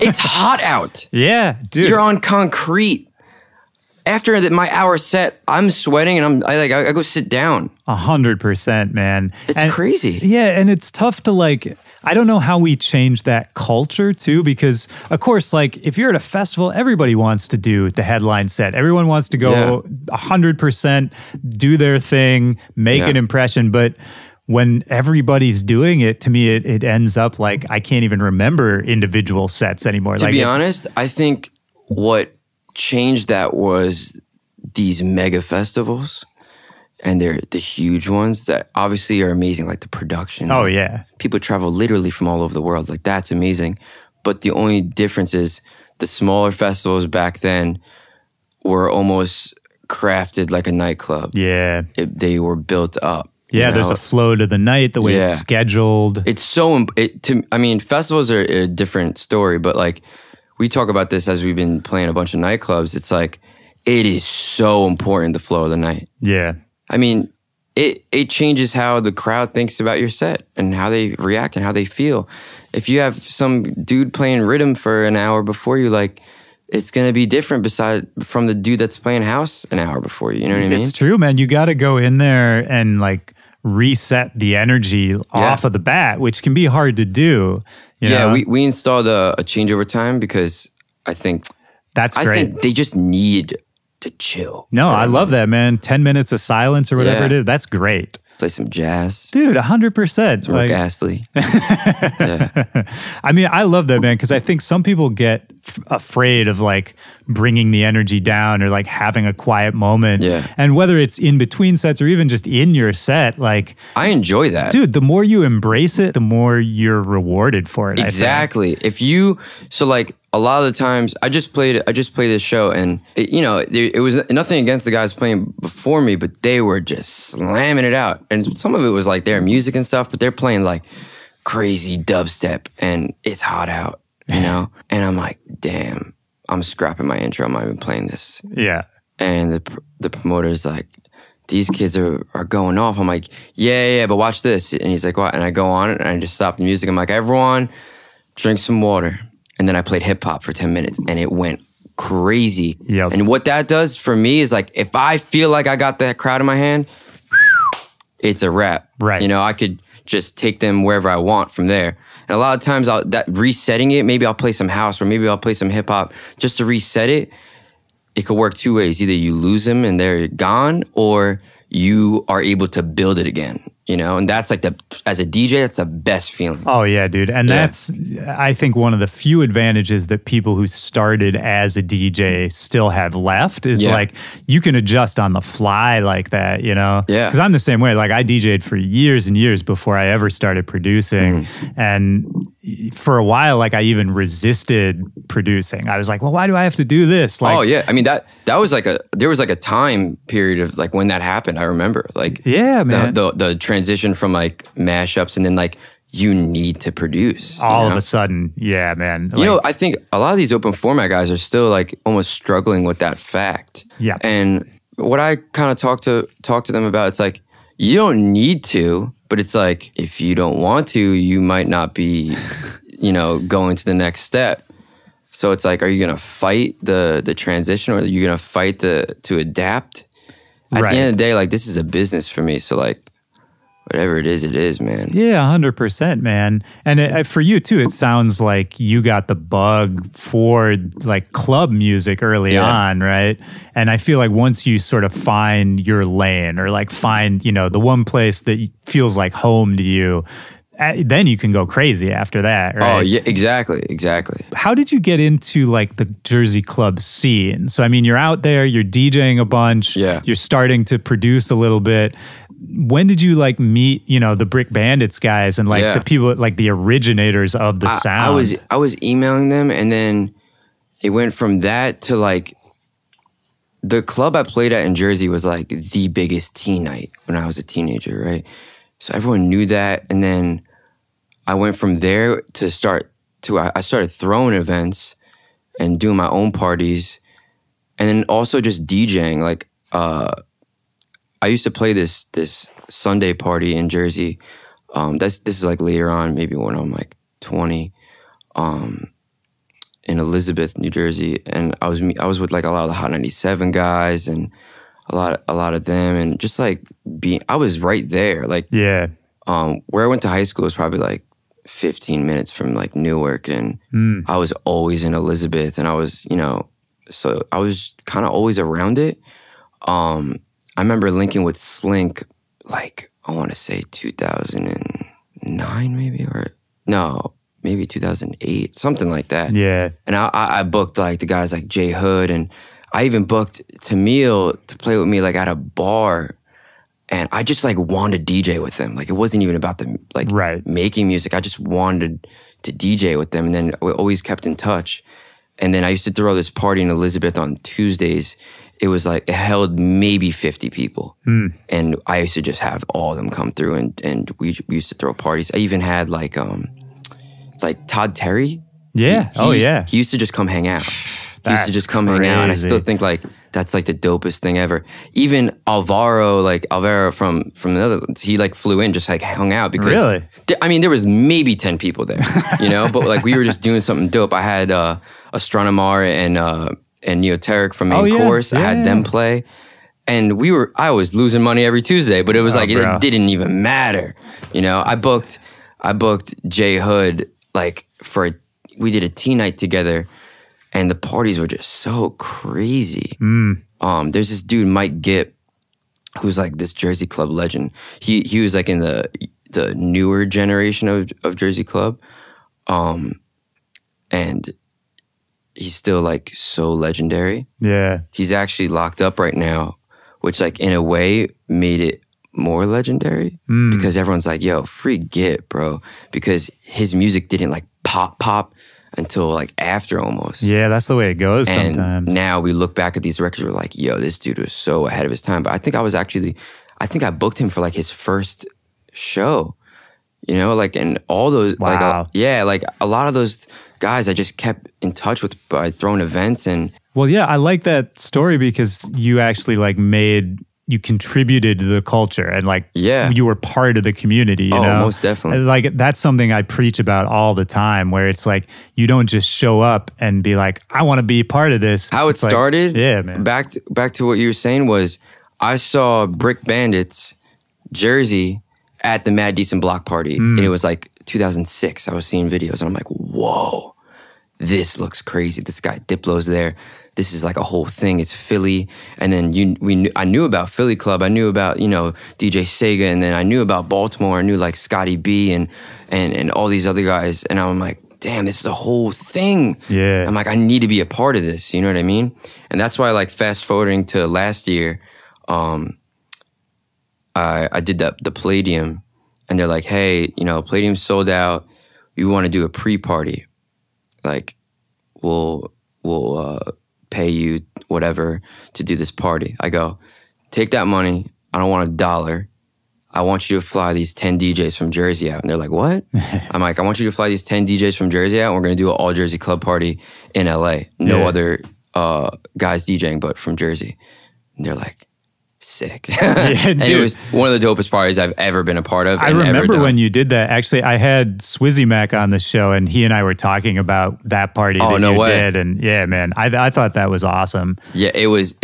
It's hot out. Yeah, dude. You're on concrete. After my hour set, I'm sweating and I go sit down. 100%, man. It's crazy. Yeah, and it's tough to like. I don't know how we change that culture too, because of course, like if you're at a festival, everybody wants to do the headline set. Everyone wants to go 100%, do their thing, make an impression. But when everybody's doing it, to me, it ends up like I can't even remember individual sets anymore. To be honest, I think what changed that was these mega festivals. And they're the huge ones that obviously are amazing, like the production. Oh, like, yeah. People travel literally from all over the world. Like, that's amazing. But the only difference is the smaller festivals back then were almost crafted like a nightclub. Yeah. They were built up. Yeah, there's a flow to the night, the way it's scheduled. It's so... I mean, festivals are a different story, but like, we talk about this as we've been playing a bunch of nightclubs. It's like, it is so important, the flow of the night. Yeah. I mean, it changes how the crowd thinks about your set and how they react and how they feel. If you have some dude playing rhythm for an hour before you, like, it's going to be different from the dude that's playing house an hour before you. You know what I mean? It's true, man. You got to go in there and, like, reset the energy off of the bat, which can be hard to do. You know? we installed a changeover time because I think... That's great. I think they just need... to chill. No, I love that, man. 10 minutes of silence or whatever it is. That's great. Play some jazz. Dude, 100%. Some Rick Astley. I mean, I love that, man, because I think some people get afraid of like bringing the energy down or like having a quiet moment. Yeah. And whether it's in between sets or even just in your set, like... I enjoy that. Dude, the more you embrace it, the more you're rewarded for it. Exactly. So like, a lot of the times, I just played this show, and it was nothing against the guys playing before me, but they were just slamming it out. And some of it was like their music and stuff, but they're playing like crazy dubstep, and it's hot out, you know. And I'm like, damn, I'm scrapping my intro. I'm not even playing this. Yeah. And the promoter's like, these kids are going off. I'm like, yeah, but watch this. And he's like, what? And I go on and I just stop the music. I'm like, everyone, drink some water. And then I played hip hop for 10 minutes and it went crazy. Yep. And what that does for me is like, if I feel like I got that crowd in my hand, it's a wrap. Right. You know, I could just take them wherever I want from there. And a lot of times resetting it, maybe I'll play some house or maybe I'll play some hip hop just to reset it. It could work 2 ways. Either you lose them and they're gone, or you are able to build it again, you know? And that's like as a DJ, that's the best feeling. Oh yeah, dude. And that's, I think, one of the few advantages that people who started as a DJ still have left is like, you can adjust on the fly like that, you know? Yeah. Because I'm the same way. Like I DJ'd for years and years before I ever started producing. And for a while, like I even resisted producing. I was like, well, why do I have to do this? Like, oh yeah, I mean that was like there was like a time period of like when that happened. I remember like yeah, man, the transition from like mashups and then like you need to produce all of a sudden. Yeah, man. You know, I think a lot of these open format guys are still like almost struggling with that fact. Yeah, and what I kind of talk to them about, it's like you don't need to. But it's like, if you don't want to, you might not be, you know, going to the next step. So it's like, are you going to fight the transition or are you going to fight to adapt? At the end of the day, like, this is a business for me. So like, whatever it is, man. Yeah, 100%, man. And for you too, it sounds like you got the bug for like club music early on, right? And I feel like once you sort of find your lane or like find, you know, the one place that feels like home to you, then you can go crazy after that, right? Oh, yeah, exactly. How did you get into like the Jersey club scene? So, I mean, you're out there, you're DJing a bunch, you're starting to produce a little bit. When did you like meet, you know, the Brick Bandits guys and like the people, like the originators of the sound? I was emailing them, and then it went from that to like the club I played at in Jersey was like the biggest teen night when I was a teenager, right? So everyone knew that, and then I went from there to I started throwing events and doing my own parties, and then also just DJing. Like I used to play this Sunday party in Jersey. This is like later on, maybe when I'm like 20, in Elizabeth, New Jersey, and I was with like a lot of the Hot 97 guys and a lot of them, and just like I was right there, like where I went to high school was probably like 15 minutes from like Newark, and I was always in Elizabeth, and I was, you know, so I was kind of always around it. I remember linking with Slink, like, I want to say 2009 maybe, or no, maybe 2008, something like that. Yeah. And I booked like the guys like J Hood, and I even booked Tamil to play with me like at a bar, and I just like wanted to DJ with them. Like it wasn't even about them like making music. I just wanted to DJ with them, and then we always kept in touch. And then I used to throw this party in Elizabeth on Tuesdays. It was like, it held maybe 50 people. And I used to just have all of them come through, and we used to throw parties. I even had like Todd Terry. Yeah. He used to just come hang out. He used to just come hang out. And I still think like, that's like the dopest thing ever. Even Alvaro from the Netherlands, he like flew in, just like hung out because really? I mean, there was maybe 10 people there, you know, but like we were just doing something dope. I had Astronomar and Neoteric from Main Course. I had them play, and I was losing money every Tuesday, but it was it didn't even matter. You know, I booked J Hood like we did a teen night together, and the parties were just so crazy. There's this dude, Mike Gipp, who's like this Jersey club legend. He was like in the newer generation of Jersey club. And he's still like so legendary. Yeah. He's actually locked up right now, which like in a way made it more legendary because everyone's like, yo, free Gipp, bro. Because his music didn't like pop until like after almost. Yeah, that's the way it goes sometimes. And now we look back at these records, we're like, yo, this dude was so ahead of his time. But I think I booked him for like his first show, you know, like, and all those, like, like a lot of those guys I just kept in touch with by throwing events. And well, yeah, I like that story because you actually like you contributed to the culture and like you were part of the community, you know? Most definitely. Like that's something I preach about all the time, where it's like you don't just show up and be like, I want to be part of this. How it started, like, yeah, man. Back to what you were saying was I saw Brick Bandits Jersey at the Mad Decent Block Party, and it was like 2006. I was seeing videos and I'm like, whoa, this looks crazy. This guy Diplo's there. This is like a whole thing. It's Philly. And then I knew about Philly Club. I knew about, you know, DJ Sega. And then I knew about Baltimore. I knew like Scotty B and all these other guys. And I'm like, damn, this is a whole thing. Yeah. I'm like, I need to be a part of this. You know what I mean? And that's why, like, fast forwarding to last year, I did the Palladium. And they're like, hey, you know, Palladium sold out. we want to do a pre-party. Like, we'll pay you whatever to do this party. I go, take that money. I don't want $1. I want you to fly these 10 DJs from Jersey out. And they're like, what? I'm like, I want you to fly these 10 DJs from Jersey out. And we're going to do an all Jersey club party in LA. No other guys DJing but from Jersey. And they're like, sick. And it was one of the dopest parties I've ever been a part of. I remember when you did that. Actually, I had Swizzy Mac on the show, and he and I were talking about that party that you did. And yeah, man, I thought that was awesome. Yeah, it was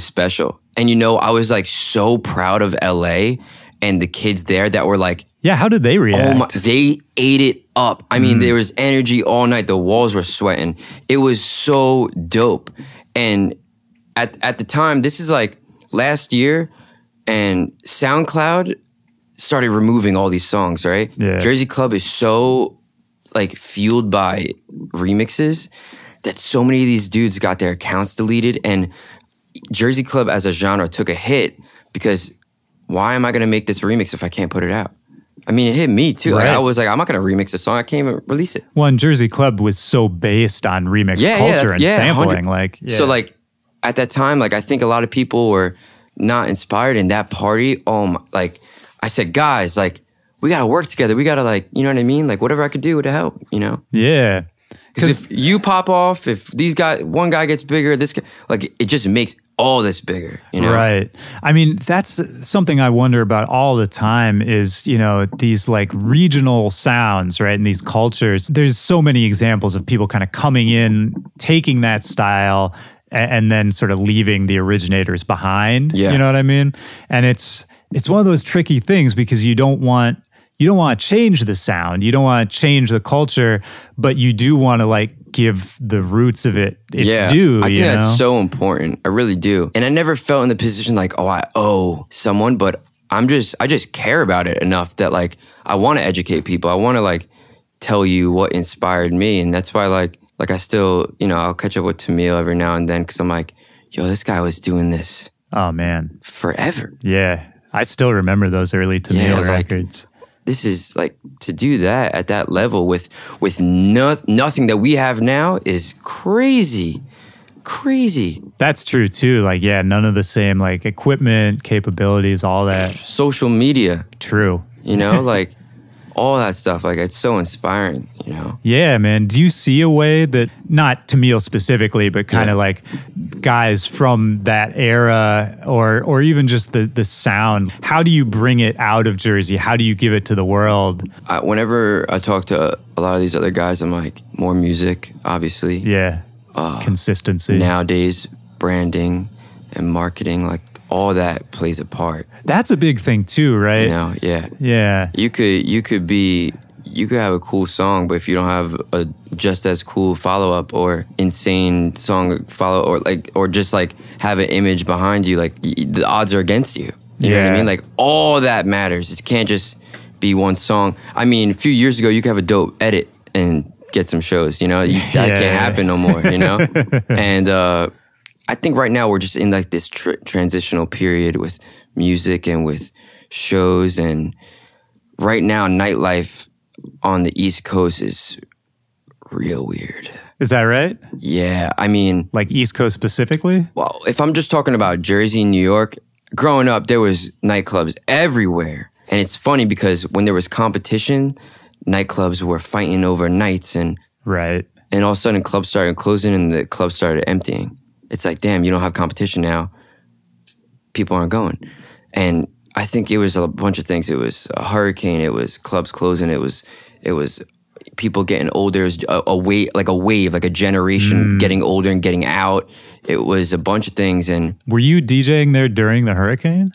special. And I was like so proud of LA and the kids there that were like, yeah, how did they react? Oh my, they ate it up. I mean, there was energy all night. The walls were sweating. It was so dope. And at the time, this is like last year, and SoundCloud started removing all these songs, right? Yeah. Jersey Club is so like fueled by remixes that so many of these dudes got their accounts deleted, and Jersey Club as a genre took a hit because why am I going to make this remix if I can't put it out? I mean, it hit me too. Right. Like, I was like, I'm not going to remix a song. I can't even release it. Well, and Jersey Club was so based on remix culture and sampling. 100. So like at that time, like I think a lot of people were not inspired in that party. Like I said, guys, like we got to work together. We got to like, you know what I mean? Like whatever I could do to help, Yeah. Because if you pop off, if one guy gets bigger, this guy, like it just makes all this bigger, Right. I mean, that's something I wonder about all the time is, these like regional sounds, right? And these cultures. There's so many examples of people kind of coming in, taking that style and then sort of leaving the originators behind. Yeah. You know what I mean? And it's one of those tricky things because you don't want to change the sound. You don't want to change the culture, but you do want to like give the roots of it its due. I think that's so important. I really do. And I never felt in the position like, oh, I owe someone, but I just care about it enough that like I want to educate people. I want to like tell you what inspired me. And that's why like I still, I'll catch up with Tamil every now and then because I'm like, yo, this guy was doing this. Oh, man. Forever. Yeah. I still remember those early Tamil records. This is like to do that at that level with nothing that we have now is crazy. That's true too. Like, yeah, none of the same like equipment, capabilities, all that. Social media. True. Like all that stuff. Like it's so inspiring, Yeah, man. Do you see a way that, not Tamil specifically, but kind of like guys from that era or even just the sound, how do you bring it out of Jersey? How do you give it to the world? Whenever I talk to a lot of these other guys, I'm like, more music, obviously. Yeah. Consistency. Nowadays, branding and marketing, like all that plays a part. That's a big thing too, right? Yeah. You could have a cool song, but if you don't have a just as cool follow-up or insane song follow or just like have an image behind you, like the odds are against you. You know what I mean? Like all that matters. It can't just be one song. I mean, a few years ago, you could have a dope edit and get some shows, that can't happen no more, And I think right now we're just in like this transitional period with music and with shows. And right now, nightlife on the East Coast is real weird. Is that right? Yeah. I mean, like East Coast specifically? Well, if I'm just talking about Jersey, New York, growing up, there was nightclubs everywhere. And it's funny because when there was competition, nightclubs were fighting over nights and right. And all of a sudden clubs started closing and the clubs started emptying. It's like, damn, you don't have competition now. People aren't going. And I think it was a bunch of things. It was a hurricane. It was clubs closing. It was people getting older. It was a wave, like a generation getting older and getting out. It was a bunch of things. And were you DJing there during the hurricane?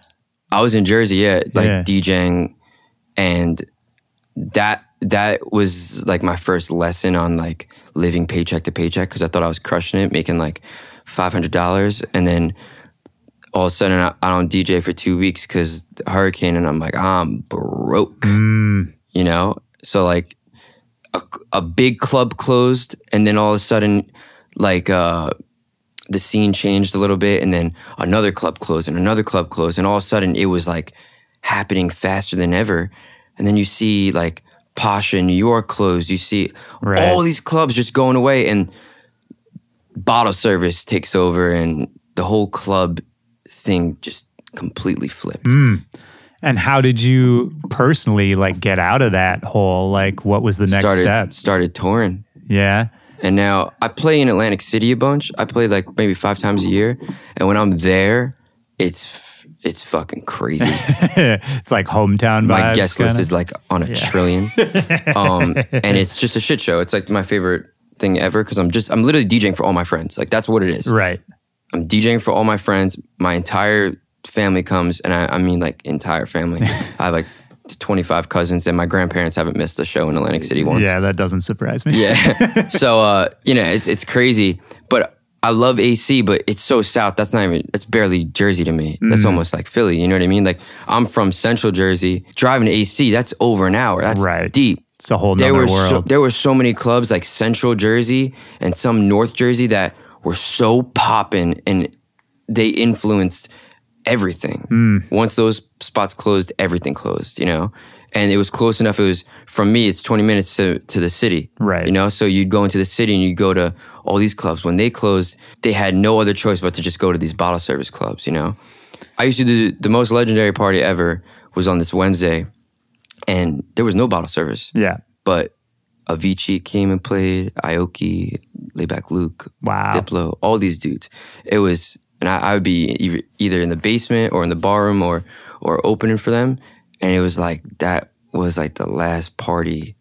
I was in Jersey, DJing, and that was like my first lesson on like living paycheck to paycheck because I thought I was crushing it, making like $500, and then all of a sudden I don't DJ for 2 weeks because the hurricane, and I'm like, I'm broke, So like a big club closed, and then all of a sudden like the scene changed a little bit, and then another club closed, and another club closed, and all of a sudden it was like happening faster than ever. And then you see like Pasha in New York closed. You see Right. all these clubs just going away, and bottle service takes over, and the whole club thing just completely flipped. And how did you personally like get out of that hole? Like, what was the next step? Started touring. Yeah. And now I play in Atlantic City a bunch. I play like maybe 5 times a year. And when I'm there, it's fucking crazy. It's like hometown vibes. My guest list kinda? is like on a trillion. And it's just a shit show. It's like my favorite thing ever because I'm literally DJing for all my friends. Like that's what it is. Right. I'm DJing for all my friends. My entire family comes, and I mean like entire family. I have like 25 cousins, and my grandparents haven't missed a show in Atlantic City once. Yeah, that doesn't surprise me. Yeah. So, it's crazy. But I love AC, but it's so south. That's barely Jersey to me. That's almost like Philly. You know what I mean? Like, I'm from Central Jersey. Driving to AC, that's over an hour. That's right. deep. It's a whole nother world. There were so many clubs like Central Jersey and some North Jersey that were so poppin', and they influenced everything. Once those spots closed, everything closed, you know? And it was close enough. It was, from me, it's 20 minutes to the city. Right. You know? So you'd go into the city and you'd go to all these clubs. When they closed, they had no other choice but to just go to these bottle service clubs, you know? I used to do the most legendary party ever was on this Wednesday, and there was no bottle service. Yeah. But Avicii came and played, Aoki, Layback Luke, Wow. Diplo, all these dudes. It was, and I would be either in the basement or in the bar room or opening for them. And it was like, that was like the last party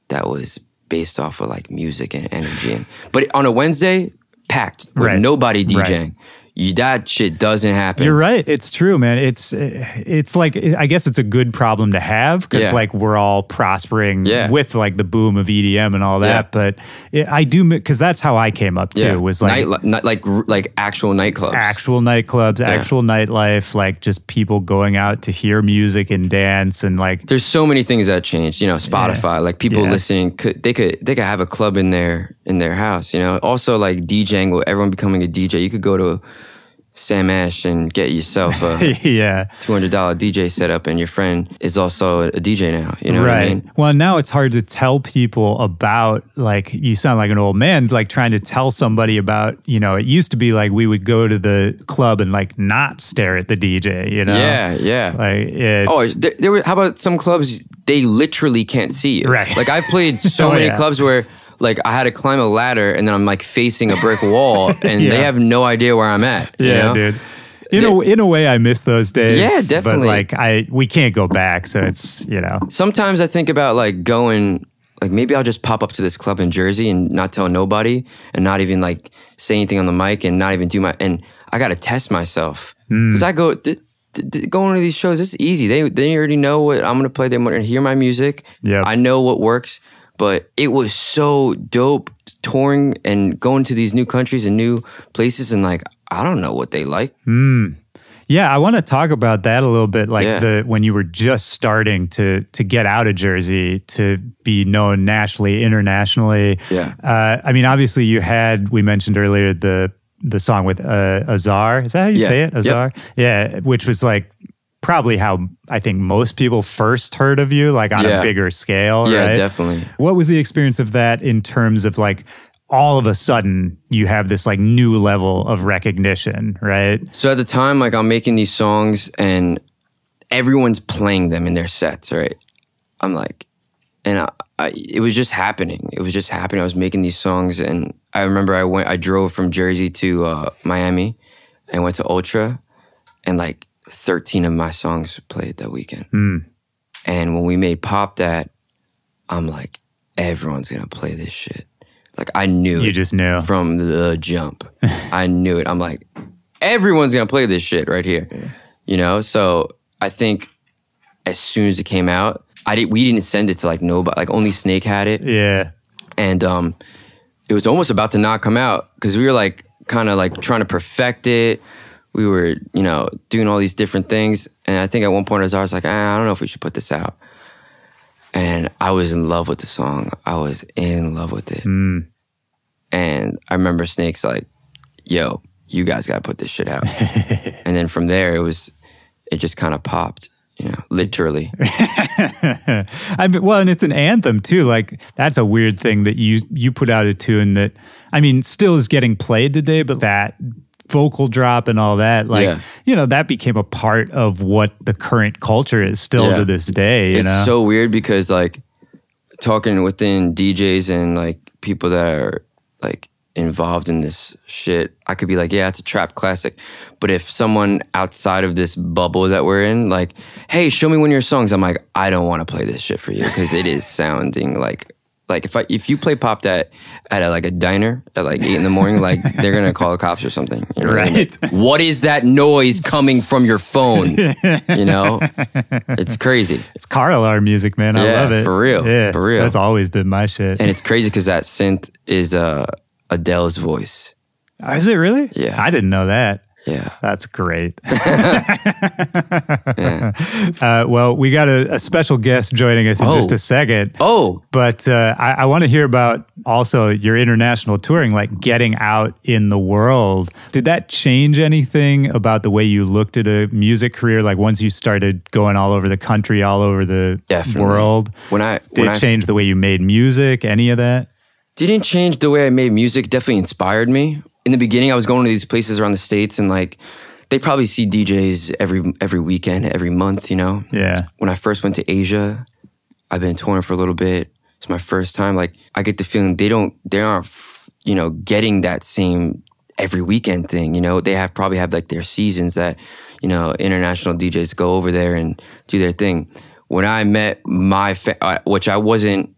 that was based off of like music and energy. But on a Wednesday, packed with Right. nobody DJing. Right. That shit doesn't happen. You're right. It's true, man. It's like, I guess it's a good problem to have because like we're all prospering with like the boom of EDM and all that. But I do, because that's how I came up too, was like like actual nightclubs. Actual nightclubs, actual nightlife, like just people going out to hear music and dance and like. There's so many things that changed, you know, Spotify, like people listening, they could have a club in their house, you know. Also like DJing, with everyone becoming a DJ, you could go to Sam Ash and get yourself a $200 DJ setup, and your friend is also a DJ now. You know what I mean? Well, now it's hard to tell people about, like, you sound like an old man, like trying to tell somebody about, you know, it used to be like we would go to the club and like not stare at the DJ, you know? Yeah. Like, it's, there were, how about some clubs, they literally can't see you. Right. Like I've played so many clubs where like I had to climb a ladder and then I'm like facing a brick wall and they have no idea where I'm at. You know? Dude. In a way, I miss those days. Yeah, definitely. But like we can't go back, so it's, you know. Sometimes I think about like going, like maybe I'll just pop up to this club in Jersey and not tell nobody and not even like say anything on the mic and not even do and I got to test myself. Because I go, going to these shows, it's easy. They already know what I'm going to play. They want to hear my music. Yeah. I know what works. But it was so dope touring and going to these new countries and new places, and like, I don't know what they like. Yeah, I want to talk about that a little bit, like when you were just starting to get out of Jersey to be known nationally, internationally. Yeah. I mean, obviously we mentioned earlier the song with Azar. Is that how you say it? Azar? Yep. Yeah, which was like probably how I think most people first heard of you, like on a bigger scale, yeah, right? Definitely. What was the experience of that in terms of like all of a sudden you have this like new level of recognition, right? So at the time, like I'm making these songs and everyone's playing them in their sets, right? I'm like, and it was just happening. It was just happening. I was making these songs and I remember I drove from Jersey to Miami and went to Ultra and like 13 of my songs played that weekend. And when we made Pop That, I'm like, everyone's gonna play this shit. Like I knew You just knew. from the jump. I knew it. I'm like, everyone's gonna play this shit right here. You know? So I think as soon as it came out, we didn't send it to like nobody, like only Snake had it. Yeah. And it was almost about to not come out because we were like kind of like trying to perfect it. We were, you know, doing all these different things. And I think at one point I was like, I don't know if we should put this out. And I was in love with the song. I was in love with it. And I remember Snake's like, yo, you guys got to put this shit out. And then from there, it just kind of popped. literally. I mean, well, and it's an anthem too. Like that's a weird thing that you put out a tune that, I mean, still is getting played today, but that vocal drop and all that, like, that became a part of what the current culture is still to this day. It's so weird because like talking within DJs and like people that are like involved in this shit, I could be like, yeah, it's a trap classic. But if someone outside of this bubble that we're in, like, hey, show me one of your songs, I'm like, I don't want to play this shit for you because it is sounding like if you play pop that at like a diner at like 8 a.m, like they're gonna call the cops or something. You know what I mean? What is that noise coming from your phone? It's crazy. It's car alarm music, man. I love it. For real. Yeah, for real. That's always been my shit. And it's crazy because that synth is Adele's voice. Is it really? Yeah. I didn't know that. Yeah. That's great. Well, we got a special guest joining us in just a second. But I want to hear about also your international touring, like getting out in the world. Did that change anything about the way you looked at a music career? Like once you started going all over the country, all over the world? Did it change the way you made music? Any of that? Didn't change the way I made music. Definitely inspired me. In the beginning, I was going to these places around the States and like, they probably see DJs every weekend, every month, Yeah. When I first went to Asia, I've been touring for a little bit. It's my first time. Like I get the feeling they aren't, getting that same every weekend thing. They probably have like their seasons that, international DJs go over there and do their thing. When I met my, which I wasn't,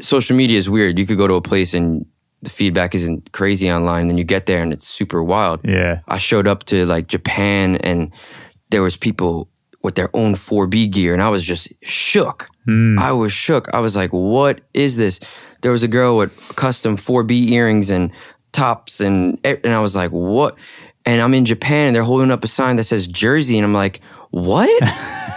social media is weird. You could go to a place and the feedback isn't crazy online. Then you get there and it's super wild. Yeah. I showed up to like Japan and there was people with their own 4B gear and I was just shook. I was shook. I was like, what is this? There was a girl with custom 4B earrings and tops and I was like, what? And I'm in Japan and they're holding up a sign that says Jersey and I'm like, what?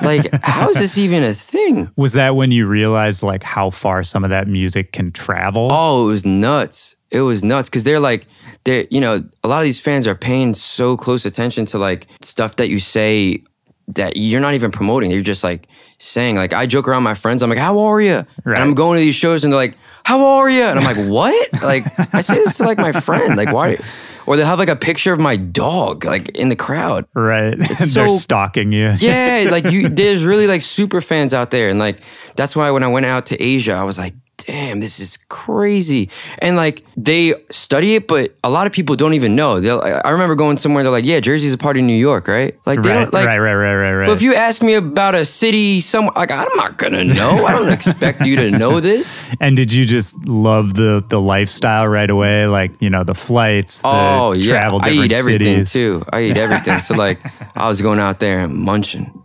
Like, how is this even a thing? Was that when you realized like how far some of that music can travel? Oh, it was nuts. It was nuts because a lot of these fans are paying so close attention to like stuff that you say that you're not even promoting. You're just like saying, like, I joke around with my friends. I'm like, how are you? Right. And I'm going to these shows and they're like, how are you? And I'm like, what? Like, I say this to like my friend. Like, why? Or they'll have like a picture of my dog like in the crowd. Right. They're stalking you. Yeah. Like there's really like super fans out there. And like, that's why when I went out to Asia, I was like, damn, this is crazy. And like they study it, but a lot of people don't even know. I remember going somewhere, they're like, yeah, Jersey's a part of New York, right? Like they don't like right. But if you ask me about a city somewhere, like I'm not gonna know. I don't expect you to know this. And did you just love the lifestyle right away? Like, the flights, travel, different I eat everything cities. too. I eat everything. So like I was going out there and munching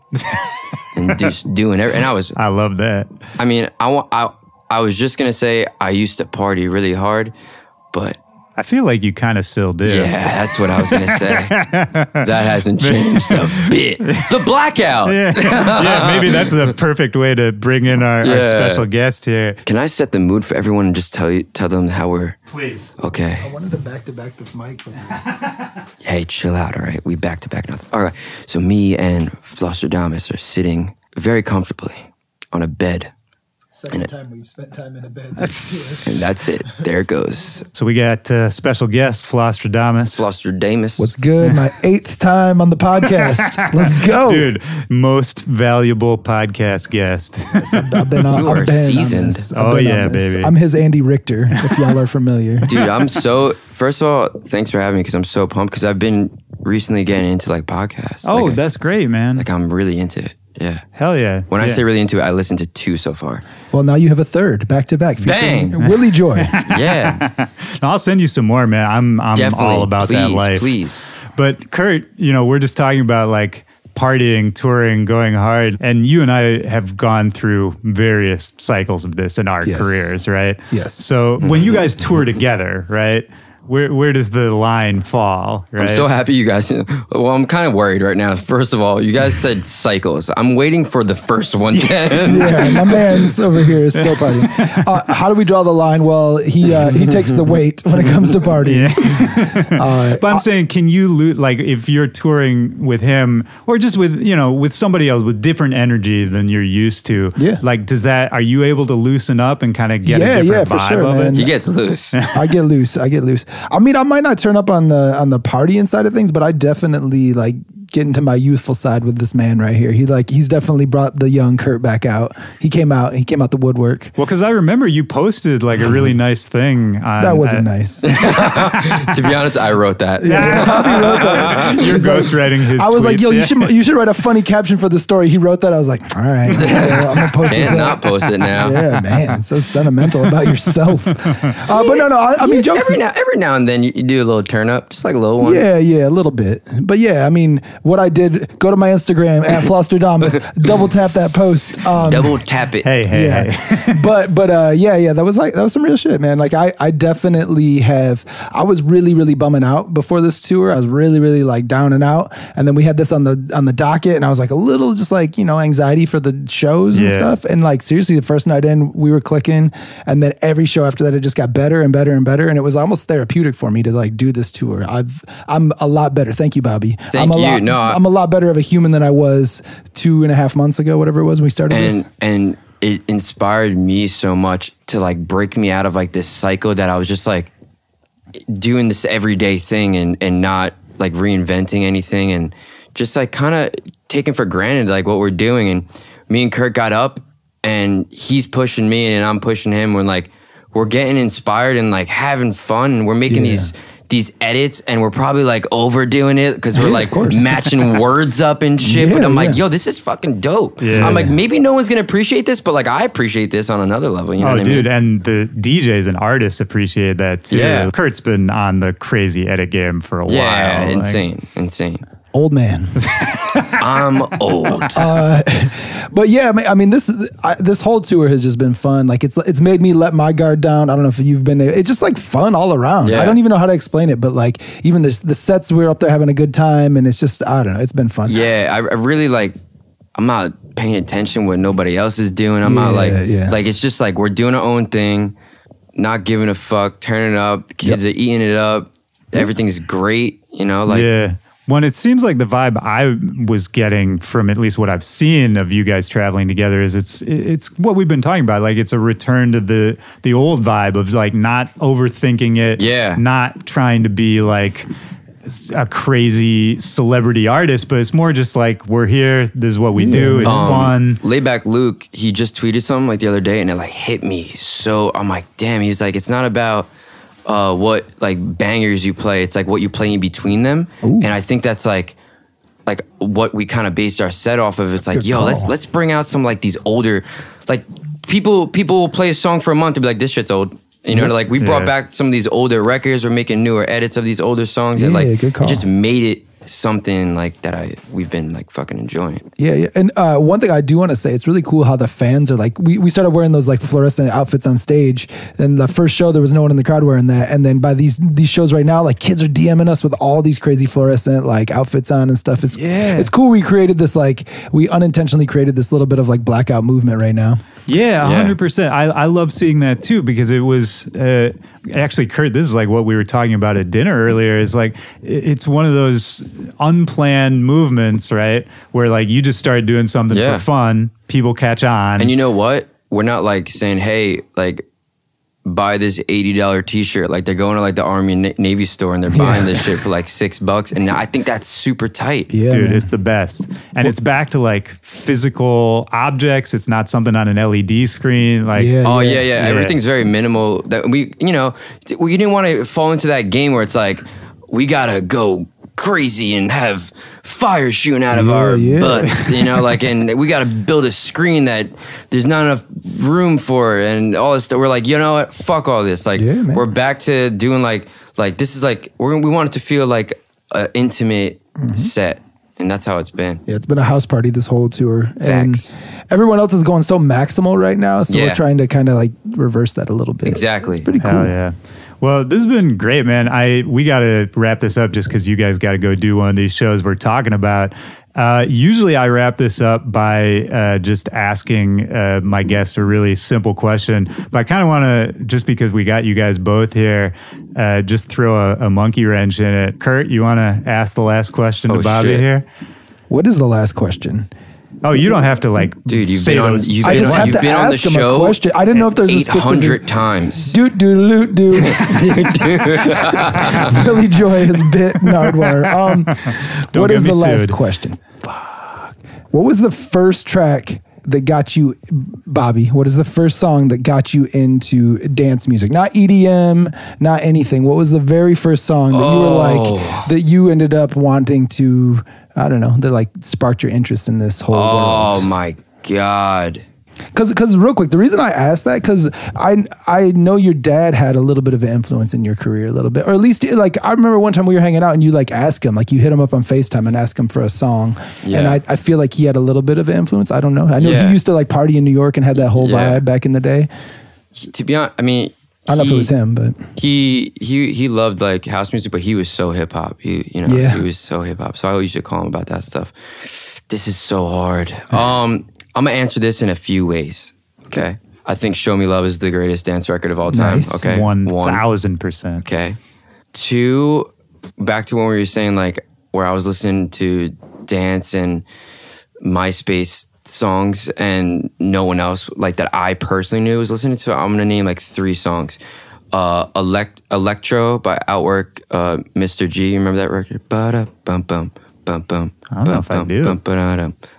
and just doing everything. And I love that. I mean, I was just going to say I used to party really hard, but I feel like you kind of still do. Yeah, that's what I was going to say. That hasn't changed a bit. The Blackout. Yeah, maybe that's the perfect way to bring in our special guest here. Can I set the mood for everyone and just tell them how we're... Please. Okay. I wanted to back-to-back this mic with you. Hey, chill out, all right? We back-to-back nothing. All right, so me and Flosstradamus are sitting very comfortably on a bed. Second time we've spent time in a bed. And that's it. There it goes. So we got special guest, Flosstradamus. Flosstradamus. What's good? My 8th time on the podcast. Let's go. Dude, most valuable podcast guest. I've been on, you are seasoned. Oh, yeah, baby. I'm his Andy Richter, if y'all are familiar. Dude, first of all, thanks for having me because I'm so pumped because I've been recently getting into like podcasts. Oh, that's great, man. Like I'm really into it. Yeah. Hell yeah. When I say really into it, I listened to 2 so far. Well, now you have a 3rd, back-to-back. Bang! Willy Joy. Yeah. I'll send you some more, man. I'm all about that life. Please. But Kurt, we're just talking about like partying, touring, going hard. And you and I have gone through various cycles of this in our careers, right? Yes. So when you guys tour together, right? where does the line fall, right? I'm so happy you guys. Well, I'm kind of worried right now. First of all, you guys said cycles. I'm waiting for the first one. Yeah, my man's over here is still partying. How do we draw the line? Well, he takes the weight when it comes to partying. But I'm saying, can you like if you're touring with him or just with somebody else with different energy than you're used to? Yeah. Like, are you able to loosen up and kind of get a different for vibe sure, of man. it? He gets loose. I get loose. I mean, I might not turn up on the partying side of things, but I definitely like get into my youthful side with this man right here. He's definitely brought the young Kurt back out. He came out the woodwork. Well, because I remember you posted like a really nice thing on... That wasn't nice. To be honest, I wrote that. Yeah, Bobby wrote that. You're ghostwriting his I was like, tweets, yo, yeah. you should write a funny caption for the story. He wrote that. I was like, all right, I'm gonna post this. Can't not post it now. Yeah, man, so sentimental about yourself. But no, I mean, jokes. Every now and then you do a little turn up, just like a little one. Yeah, a little bit. But yeah, I mean, what I did, go to my Instagram at Flosstradamus, double tap that post. Double tap it. Hey. but that was some real shit, man. Like I definitely I was really, really bumming out before this tour. I was really, really like down and out. And then we had this on the docket, and I was like a little just like, anxiety for the shows and stuff. And like seriously, the first night in, we were clicking, and then every show after that, it just got better and better and better. And it was almost therapeutic for me to like do this tour. I'm a lot better. Thank you, Bobby. I'm a lot better of a human than I was 2.5 months ago, whatever it was when we started this. And it inspired me so much to like break me out of like this cycle that I was just like doing this everyday thing and not like reinventing anything and just like kind of taking for granted like what we're doing. And me and Kurt got up and he's pushing me and I'm pushing him. We're getting inspired and like having fun, and we're making these edits, and we're probably like overdoing it because we're like matching words up and shit. But I'm like, yo, this is fucking dope. Yeah. I'm like, maybe no one's gonna appreciate this, but like I appreciate this on another level. You know what I mean? Dude, and the DJs and artists appreciate that too. Yeah. Kurt's been on the crazy edit game for a while. Yeah, like, insane. Old man. I'm old. But yeah, I mean, this whole tour has just been fun. Like it's made me let my guard down. I don't know if you've been there. It's just like fun all around. Yeah. I don't even know how to explain it, but like even the sets, we were up there having a good time, and it's just, I don't know, it's been fun. Yeah, I really like, I'm not paying attention what nobody else is doing. I'm not like it's just like we're doing our own thing, not giving a fuck, turning it up. The kids are eating it up. Everything's great, like. Yeah. When it seems like the vibe I was getting from at least what I've seen of you guys traveling together is it's what we've been talking about. Like it's a return to the old vibe of like not overthinking it, not trying to be like a crazy celebrity artist, but it's more just like we're here. This is what we do. It's fun. Layback Luke, he just tweeted something like the other day, and it like hit me. So I'm like, damn. He's like, it's not about what like bangers you play. It's like what you play in between them. Ooh. And I think that's like what we kind of based our set off of. It's like, yo, let's bring out some like these older, like people will play a song for a month and be like, this shit's old. Like we brought back some of these older records. We're making newer edits of these older songs. And like it just made it something like that we've been like fucking enjoying. Yeah. And one thing I do want to say, it's really cool how the fans are like, we started wearing those like fluorescent outfits on stage, and the first show there was no one in the crowd wearing that, and then by these shows right now, like kids are DMing us with all these crazy fluorescent like outfits on and stuff. It's cool. We unintentionally created this little bit of like blackout movement right now. Yeah, 100%. I love seeing that too, because it was actually, Kurt, this is like what we were talking about at dinner earlier. It's like it's one of those unplanned movements, right? Where like you just started doing something for fun, people catch on. And you know what? We're not like saying, hey, like buy this $80 t-shirt. Like they're going to like the Army and Navy store and they're buying this shit for like $6. And I think that's super tight. Yeah, dude, it's the best. And it's back to like physical objects. It's not something on an LED screen. Like, everything's very minimal. That we didn't want to fall into that game where it's like, we gotta go crazy and have fire shooting out of our butts, and we got to build a screen that there's not enough room for and all this stuff. We're like, you know what? Fuck all this. Like, we're back to doing like this is like, we want it to feel like an intimate set. And that's how it's been. Yeah, it's been a house party this whole tour. Thanks. And everyone else is going so maximal right now, so we're trying to kind of like reverse that a little bit. Exactly. It's pretty cool. Hell yeah. Well, this has been great, man. We got to wrap this up just because you guys got to go do one of these shows we're talking about. Usually I wrap this up by just asking my guests a really simple question, but I kind of want to, just because we got you guys both here, just throw a monkey wrench in it. Kurt, you want to ask the last question to Bobby here? What is the last question? Oh, you don't have to dude. You've say been on. those. You've I been, just have you've to been on the ask him a show. question. I didn't know if there's a 800 specific times. Doot Willy Joy has bit Nardwar. What is the last question? Fuck. What was the first track that got you, Bobby? What is the first song that got you into dance music? Not EDM, not anything. What was the very first song that you were like, that you ended up wanting to, I don't know, that like sparked your interest in this whole world? Oh my God. Because real quick, the reason I asked that, because I know your dad had a little bit of an influence in your career, a little bit, or at least like I remember one time we were hanging out and you like asked him, like you hit him up on FaceTime and asked him for a song, and I feel like he had a little bit of an influence. I don't know. I know he used to like party in New York and had that whole vibe back in the day. To be honest, I mean, I don't know if it was him, but he loved like house music, but he was so hip hop. He was so hip hop. So I used to call him about that stuff. This is so hard. I'm gonna answer this in a few ways. Okay. I think "Show Me Love" is the greatest dance record of all time. Nice. Okay. 1,000%. Okay. 2, back to when we were saying like where I was listening to dance and MySpace songs and no one else like that I personally knew was listening to. I'm gonna name like 3 songs. Electro by Outwork, Mr. G. You remember that record? Ba-da-bum-bum. Bum, bum, I don't know if I do.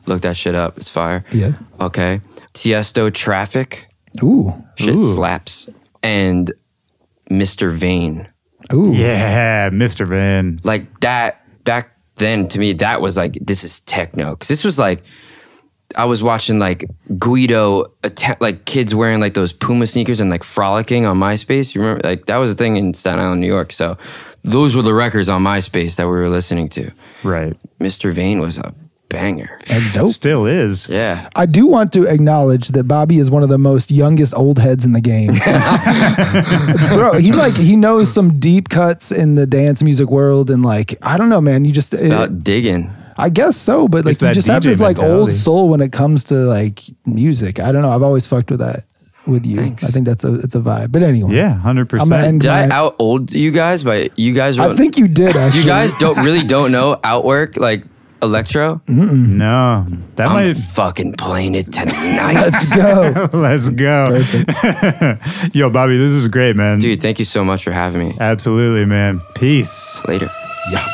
Look that shit up. It's fire. Yeah. Okay. Tiesto, Traffic. Ooh. Shit slaps. And Mr. Vane. Ooh. Yeah, Mr. Vane. Like that, back then to me, that was like, this is techno. Because this was like, I was watching like Guido, like kids wearing like those Puma sneakers and like frolicking on MySpace. You remember? Like that was a thing in Staten Island, New York. So those were the records on MySpace that we were listening to. Right. Mr. Vane was a banger. That's dope. Still is. Yeah. I do want to acknowledge that Bobby is one of the most youngest old heads in the game. Bro, he knows some deep cuts in the dance music world, and like, I don't know, man, you just About digging. I guess so, but like It's you that just have DJ this like old mentality. soul when it comes to like music. I don't know. I've always fucked with that with you. Thanks. I think it's a vibe. But anyway. Yeah, I'm gonna 100%. end Did I my- out old you guys? But you guys, I think you did actually. you guys don't know Outwork like electro. No, that I'm might. fucking playing it tonight, Let's go. Let's go. Yo, Bobby, this was great, man. dude. Thank you so much for having me. Absolutely, man. Peace. Later. Yeah.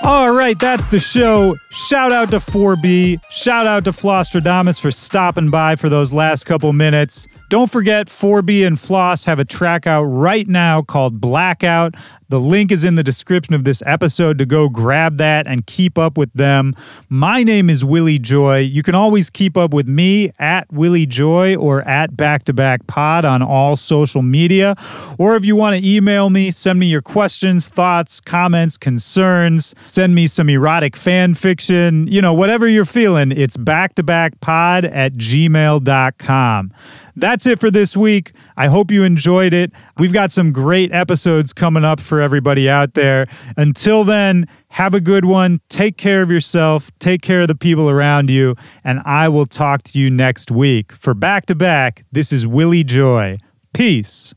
All right, that's the show. Shout out to 4B. Shout out to Flosstradamus for stopping by for those last couple minutes. Don't forget, 4B and Floss have a track out right now called Blackout. The link is in the description of this episode to go grab that and keep up with them. My name is Willy Joy. You can always keep up with me at Willy Joy or at Back to Back Pod on all social media. Or if you want to email me, send me your questions, thoughts, comments, concerns. Send me some erotic fan fiction. You know, whatever you're feeling, it's backtobackpod@gmail.com. That's it for this week. I hope you enjoyed it. We've got some great episodes coming up for everybody out there. Until then, have a good one. Take care of yourself. Take care of the people around you. And I will talk to you next week. For Back to Back, this is Willy Joy. Peace.